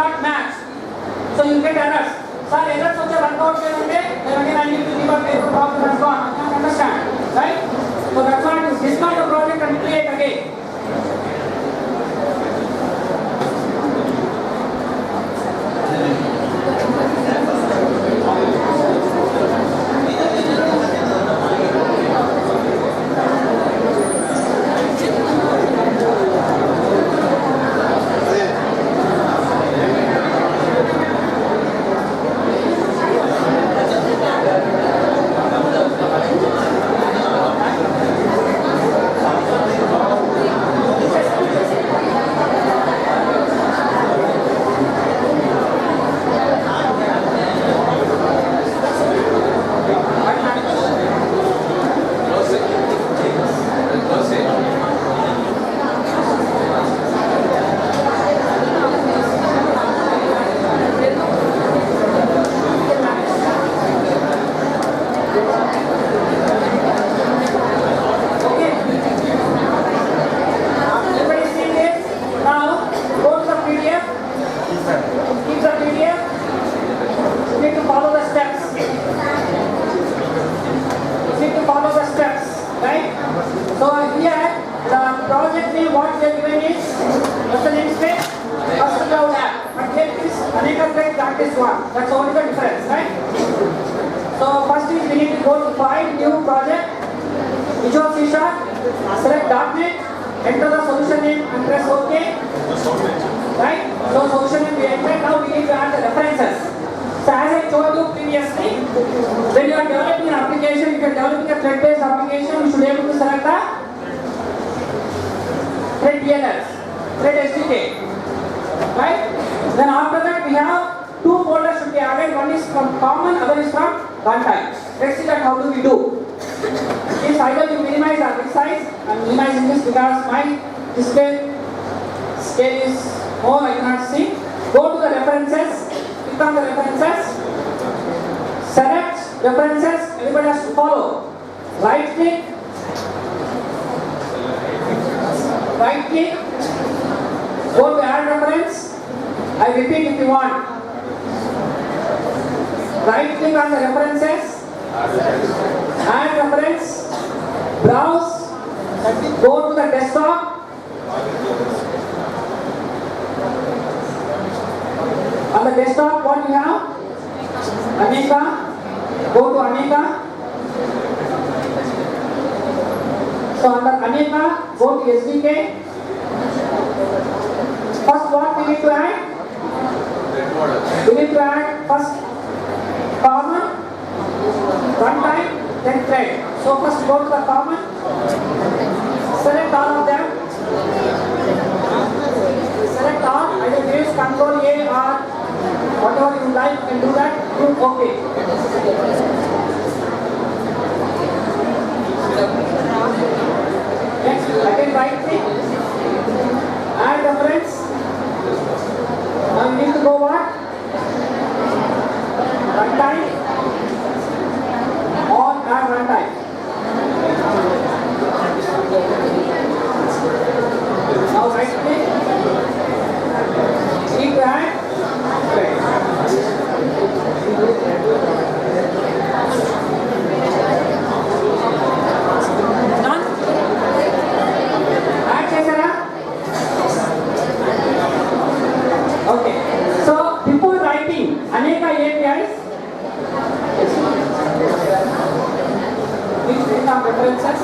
not match. So you get errors. Sir, errors which are worked out then again I need to give a paper problem and so on. I can't understand, right? So that's why you discard the project and create again. That's only the difference, right? So first is we need to go to find new project, Visual C#, select .NET, enter the solution name and press OK. Right? So solution name we enter, now we need to add the references. So as I told you previously, when you are developing an application, if you are developing a thread-based application, you should be able to select the thread DLLs, thread SDK. Right? Then after that we have two folders should be added. One is from common, other is from runtime. Let's see that how do we do. This either you minimize or resize. I am minimizing this because my display scale is more, I cannot see. Go to the references, click on the references, select references, everybody has to follow. Right click, go to add reference. I repeat if you want. Right click on the references, add reference, browse, go to the desktop, on the desktop what you have? Aneka, go to Aneka, so under Aneka, go to SDK, first what we need to add? We need to add first common, runtime, then thread. So first go to the common, select all of them, select all, either use Ctrl A or whatever you like, you can do that, do OK. Next, again right click, add reference. Now you need to go what? Runtime, on add runtime. Now right click, need to add thread. Done? Add chesara? Okay. So before writing Aneka APIs, please click on references.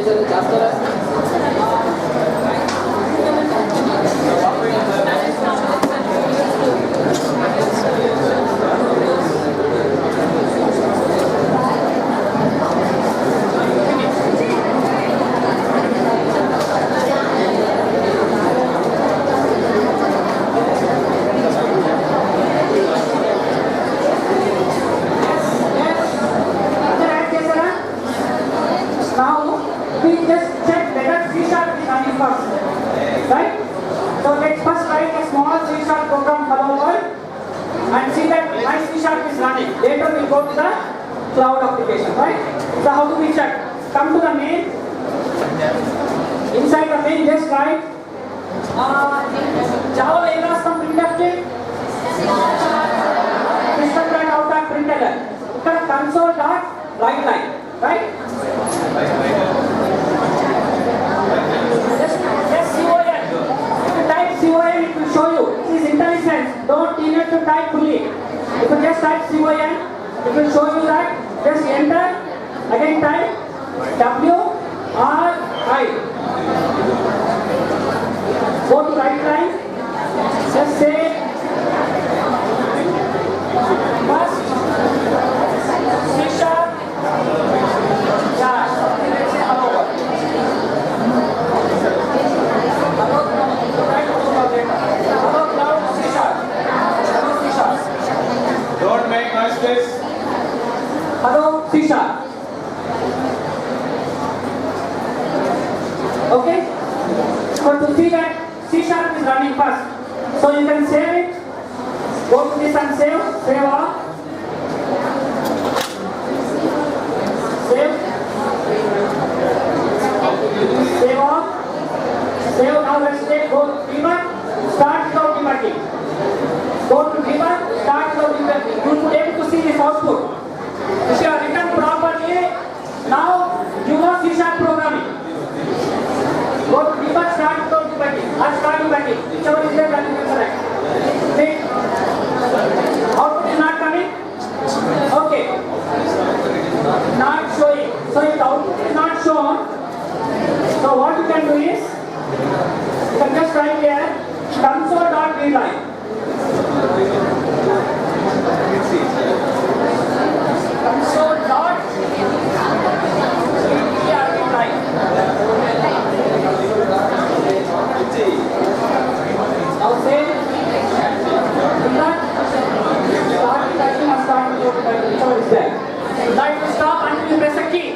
చేశారు చేస్తారా? Now we just check whether C# is running first, right? So let's first write a small C# program hello world and see that my C# is running. Later we go to the cloud application, right? So how do we check? Come to the main. Inside the main just write Java errors from printf system.out.println. ఇక్కడ console.write line, right? Just CON. If you type CON, it will show you. It is intelligence. Don't need to type fully. If you just type CON, it will show you that. Just enter. Again type WRI. Go to right line. Just say first C# Don't make noise, please. hello C#. Okay? So to see that C# is running first. So you can save it. Go to this and save. Save all. Save. Save all. Save. Now let's say go to debug. Start without debugging. Go to debug. Start without debugging. You should be able to see this output. If you are written properly, now you know C# programming. Go to debug, start without debugging, or start debugging. Whichever is there, that you can select. See? Output is not coming? Okay. Not showing. So if the output is not shown, so what you can do is, you can just write here, console.readline. Console.readline. Now say, start typing or start whichever is there. Now it will stop until you press a key.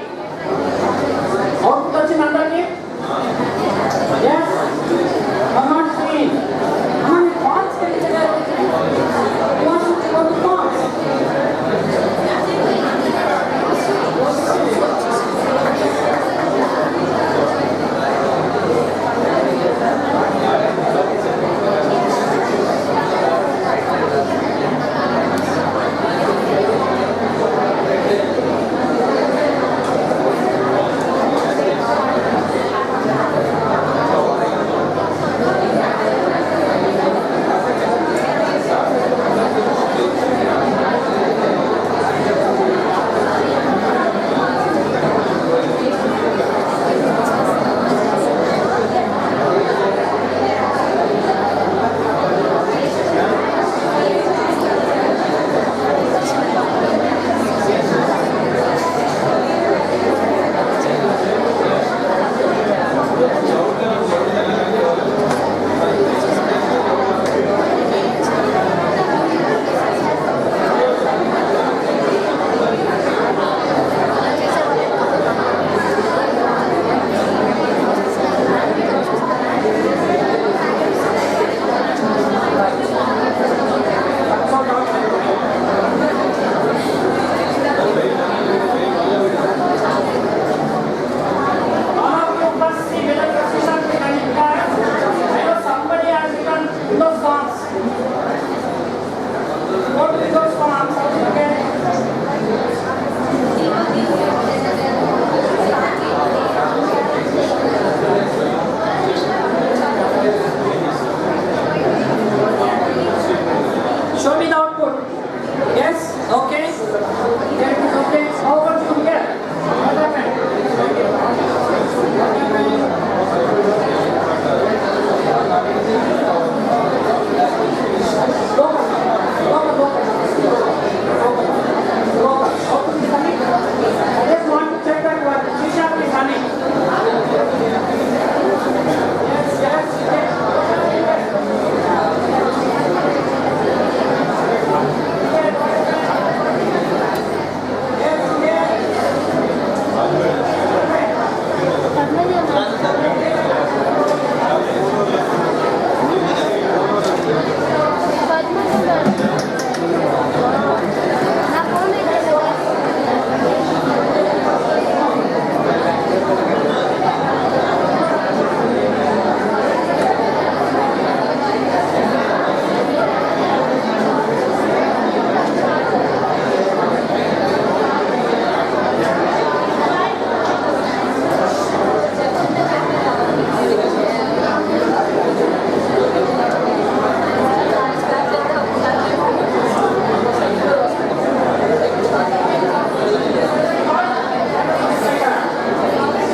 Output వచ్చింది అందరికి? Yes? I'm not seeing.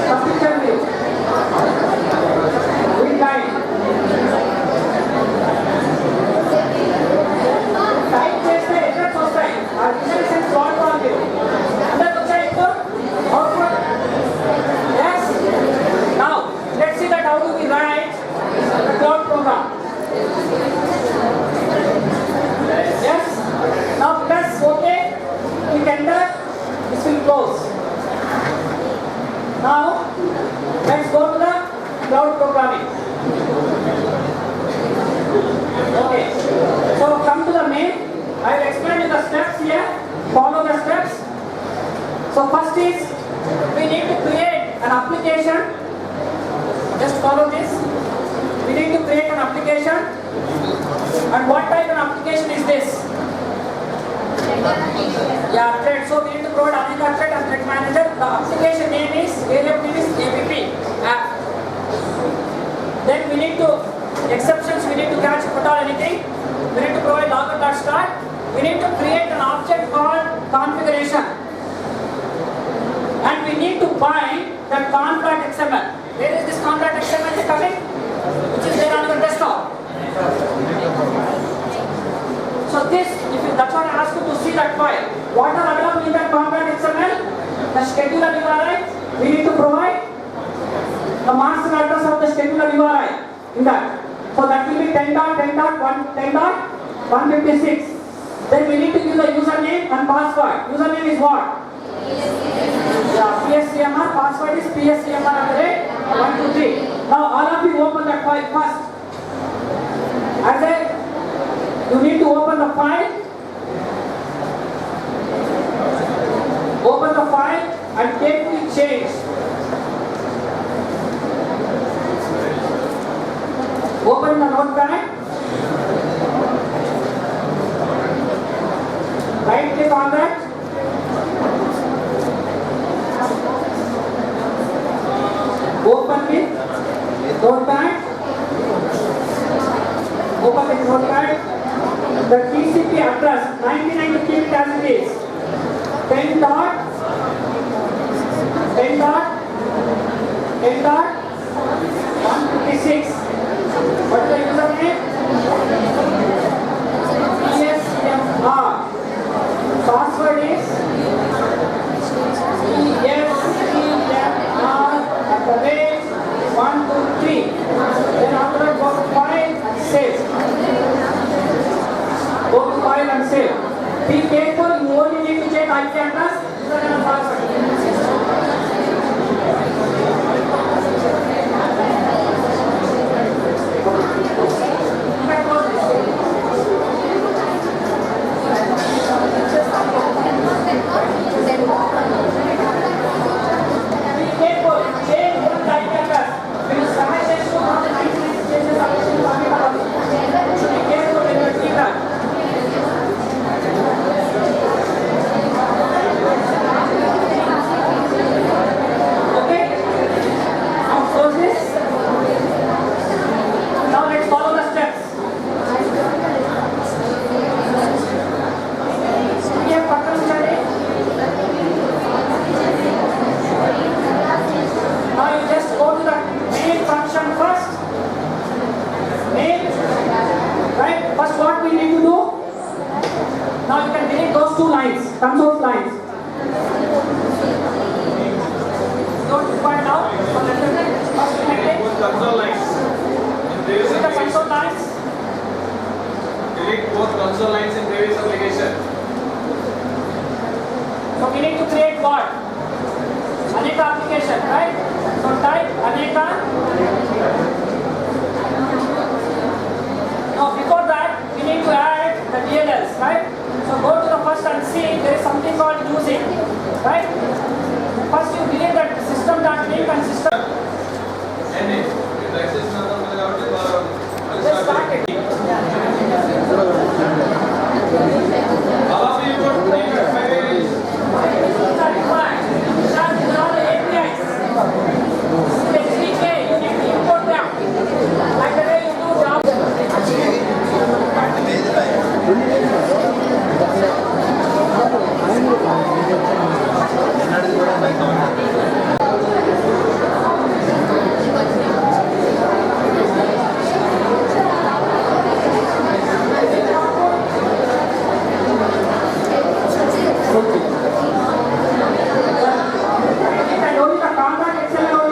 First picture view. Read line. Type చేస్తే errors వస్తాయి. ఆ description solve కావాలి. అందరికి వచ్చాయి ఇప్పుడు? Output. Yes. Now let's see that how do we write the cloud program. Yes. Now press OK. Click enter. This will close. Now let's go to the cloud programming. Okay. So come to the main. I will explain you the steps here. Follow the steps. So first is we need to create an application. Just follow this. We need to create an application. And what type of application is this? Yeah, thread. So we need to provide Anika thread and thread manager. The application name is variable name is app. Then we need to exceptions. We need to catch put or anything. We need to provide logger.start. We need to create an object called configuration. And we need to bind the conf.xml. Where is this conf.xml is coming? Which is there on your desktop. So this, that's what I asked you to see that file. What are available in that conf.xml? The scheduler URI. We need to provide the master address of the scheduler URI in that. So that will be 10.10.156. Then we need to use the username and password. Username is what? Yeah, PSCMR. Password is PSCMR@123. Now all of you open that file first. I said you need to open the file. Open the file and carefully change. Open the notepad. Right click on that. Open it. Notepad. Open the notepad. The TCP address 1990 keep it as it is. 10.10.156. What is the username? PSCMR. Password is PSCMR@123. Then after that go to file and save. Go to file and save. Be careful, you only need to check IP address, username and password. Be careful, change one IP address. Because sometimes they show how the 99 changes are actually coming out. So be careful when you do that. Okay? Now close this. Now let's follow the steps. PDF పక్కన ఉంచండి. Now you just go to the main function first. Main. Right? First what we need to do? Now you can delete those two lines, console lines. Don't require now. First connect it. Console lines. In previous See the application. console lines. Delete both console lines in previous application. So we need to create what? Anika application, right? So type use it, right? First you believe that system.link and system. ఏంటి ఈ licence అంతా ఉంది కాబట్టి మళ్ళీ Let's start start it. All of you put your files. SDK, you need to import them. Like the way you do Java. And only the contract XML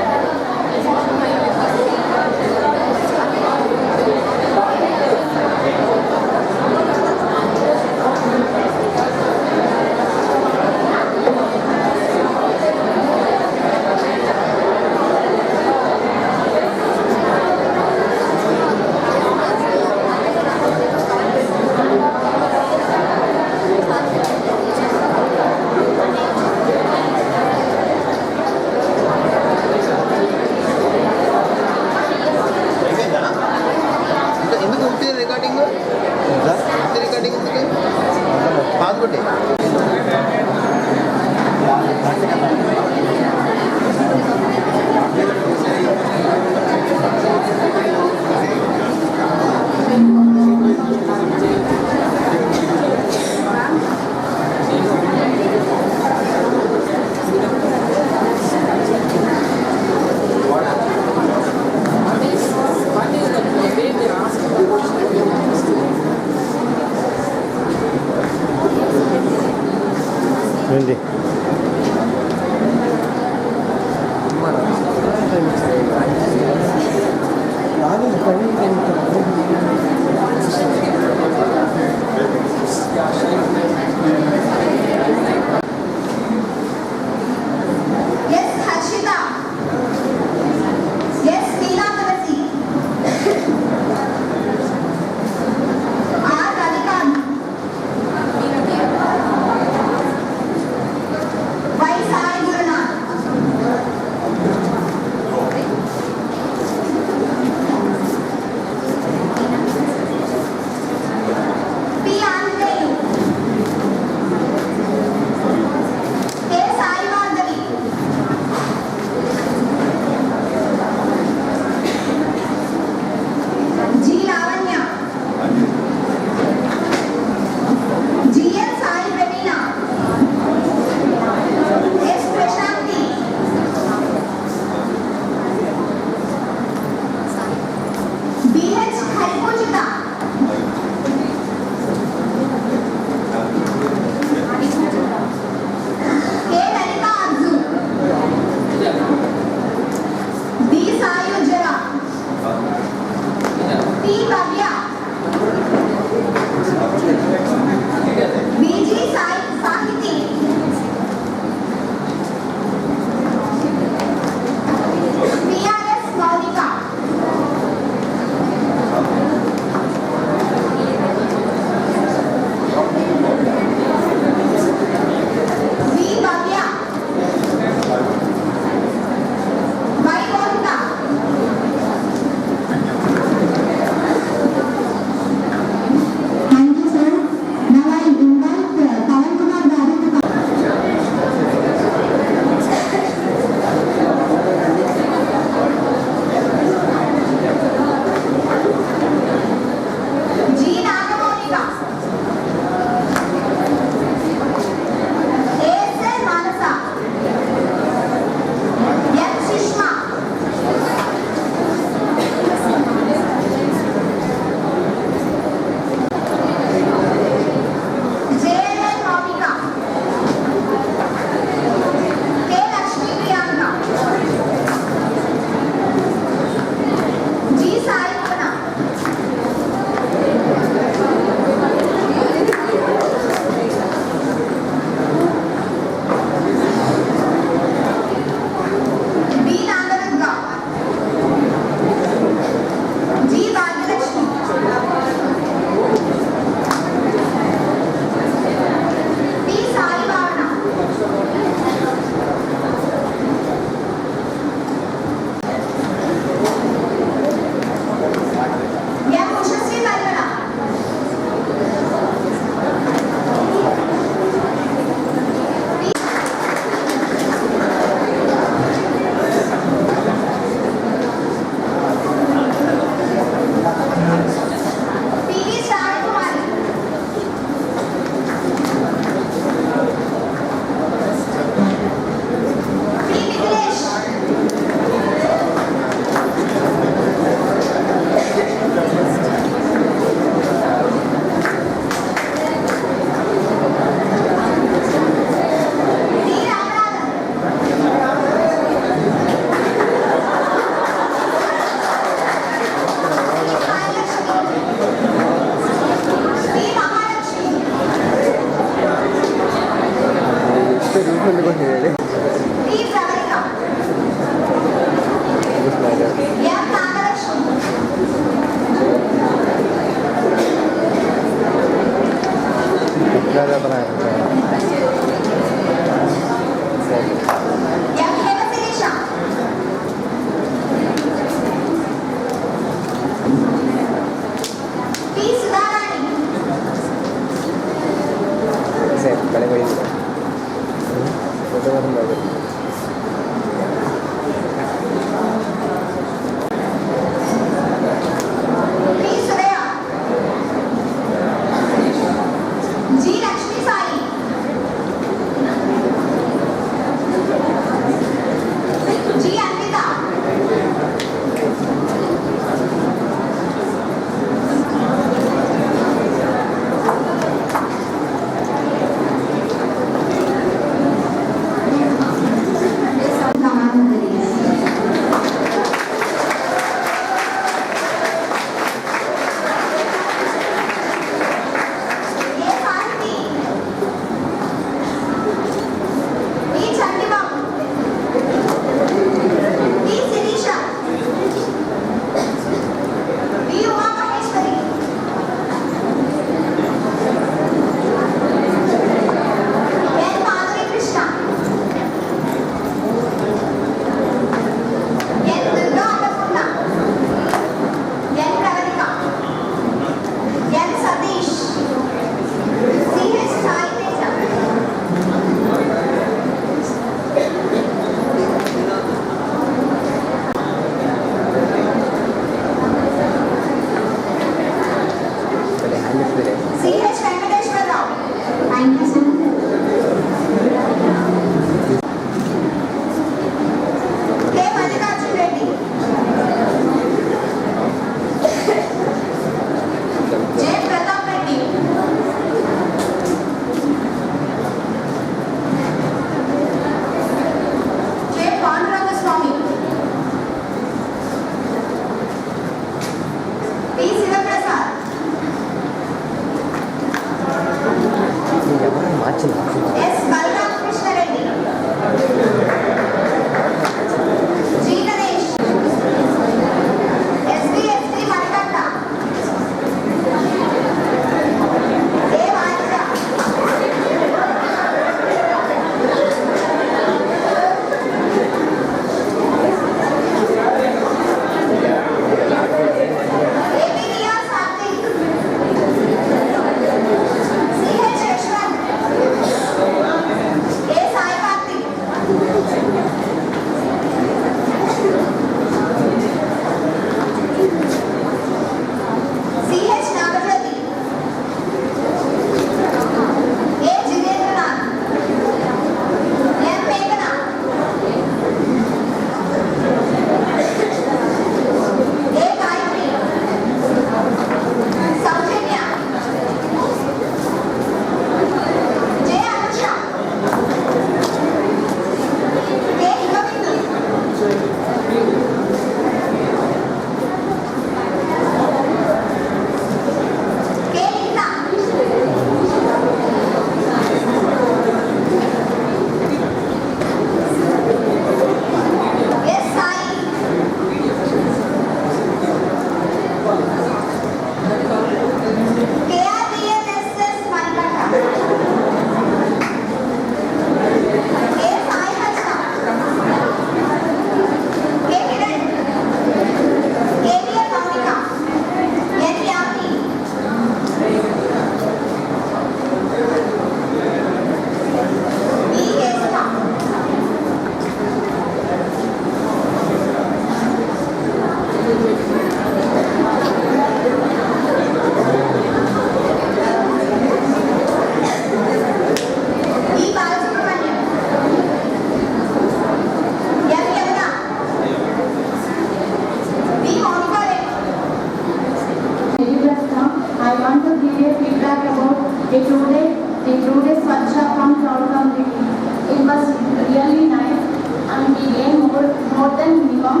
a Swacha from cloud computing. It was really nice and we gained more than minimum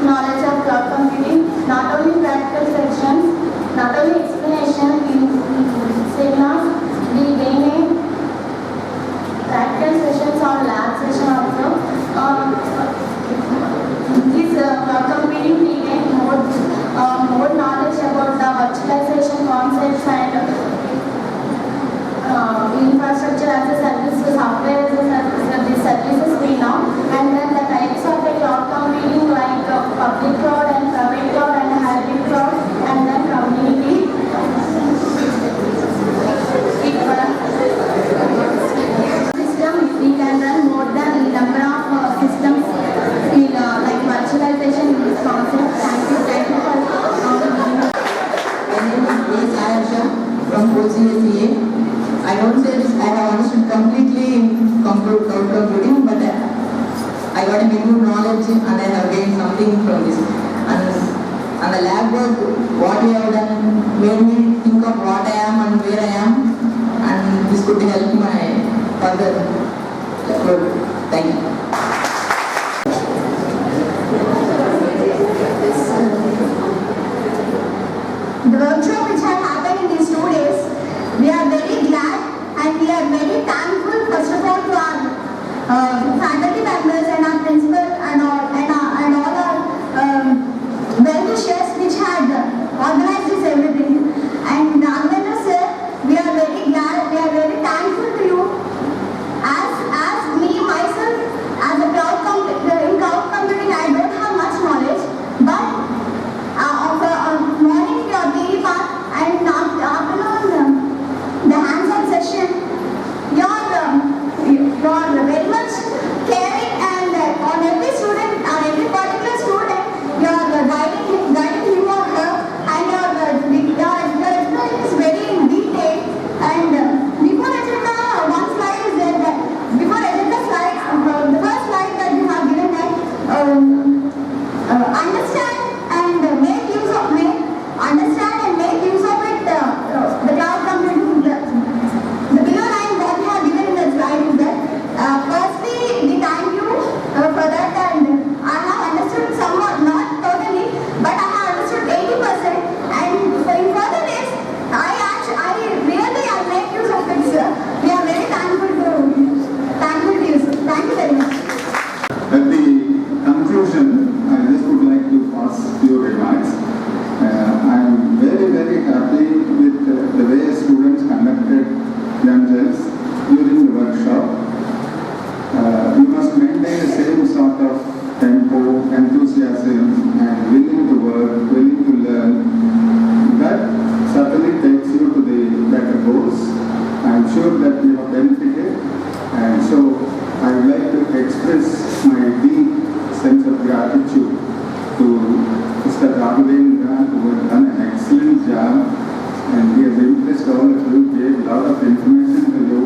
knowledge of cloud computing. Not only practical sections, not only explanation in seminars, we gained practical sessions or lab session also. This cloud computing we gained more knowledge about the virtualization concepts and infrastructure as a service, software as a service, these services we know, and then the types of the cloud computing like public cloud and private cloud and hybrid cloud, and then community. System we can run more than number of systems in like virtualization in this concept. Thank you for My name is Ayesha from OCSEA. I don't say this, I have understood completely in cloud computing, but I got a minimum knowledge and I have gained something from this. And the lab work, what you have done, made me think of what I am and where I am, and this could help my further growth. Thank you. The workshop which had happened in these 2 days, we are very glad and we are very thankful first of all to our faculty members and our principal and all our well-wishers which had organized this everything. And Nagvendra sir, we are very glad, we are very thankful to you. As me myself, as a in cloud computing, I don't have much knowledge, but morning your daily path and afternoon the hands-on session, you're very much caring and on every student, on every particular student, you're guiding him or her, and your explanation is very detailed. And before agenda, one slide is there. Before agenda slide, the first slide that you have given that understand and make use of it. The cloud computing. The below line that you have given in the slide is that firstly, we thank you for that, and I have understood somewhat, not totally, but I have understood 80%. And in further days, I really make use of it, sir. We are very thankful to you, sir. Thank you very much. At the conclusion, I just would like to pass few remarks. I am very, very happy with the way students conducted themselves during the workshop. You must maintain the same sort of tempo, enthusiasm, and willing to work, willing to learn. That certainly takes you to the better goals. I am sure that you have benefited, and so I would like to express my deep sense of gratitude to Mr. Raghavendra, who has done an excellent job, and he has impressed all of you, gave a lot of information to you,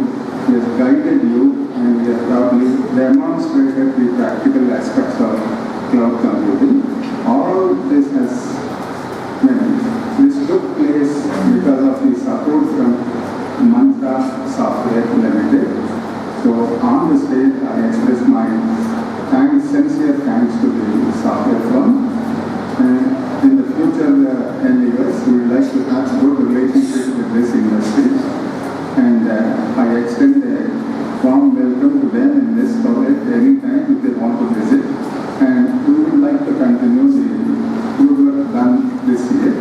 he has guided you, and he has probably demonstrated the practical aspects of cloud computing. All this took place because of the support from Mantra Software Limited. So on the stage, I express my sincere thanks to the software firm. And in the future endeavors, we would like to have good relationship with this industry. And I extend a warm welcome to them in this college anytime if they want to visit. And we would like to continue the good work done this year.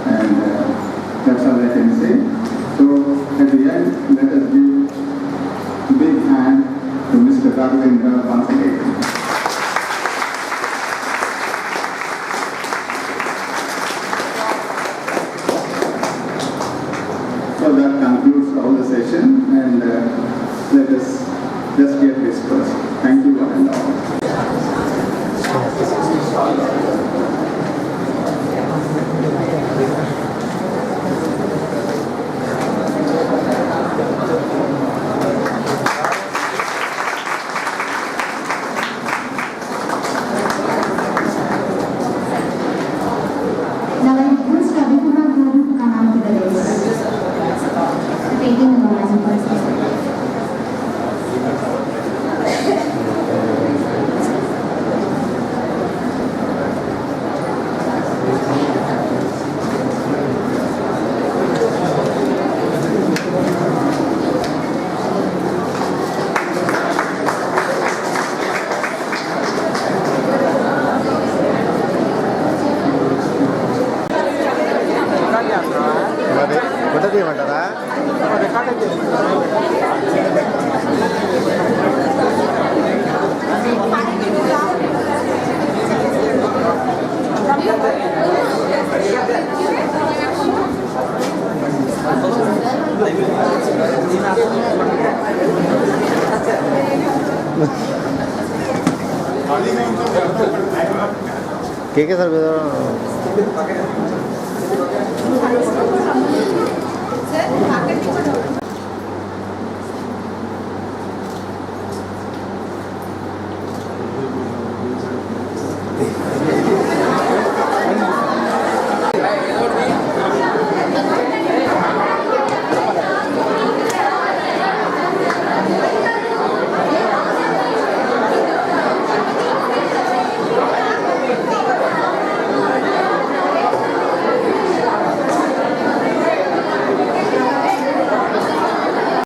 And that's all I can say. So at the end, let us give a big hand to Mr. Raghavendra once again. So that concludes all the session, and let us just get dispersed. Thank you one and all. Now I request Ravi Kumar Guru to come out to the dais. KK sir Sir,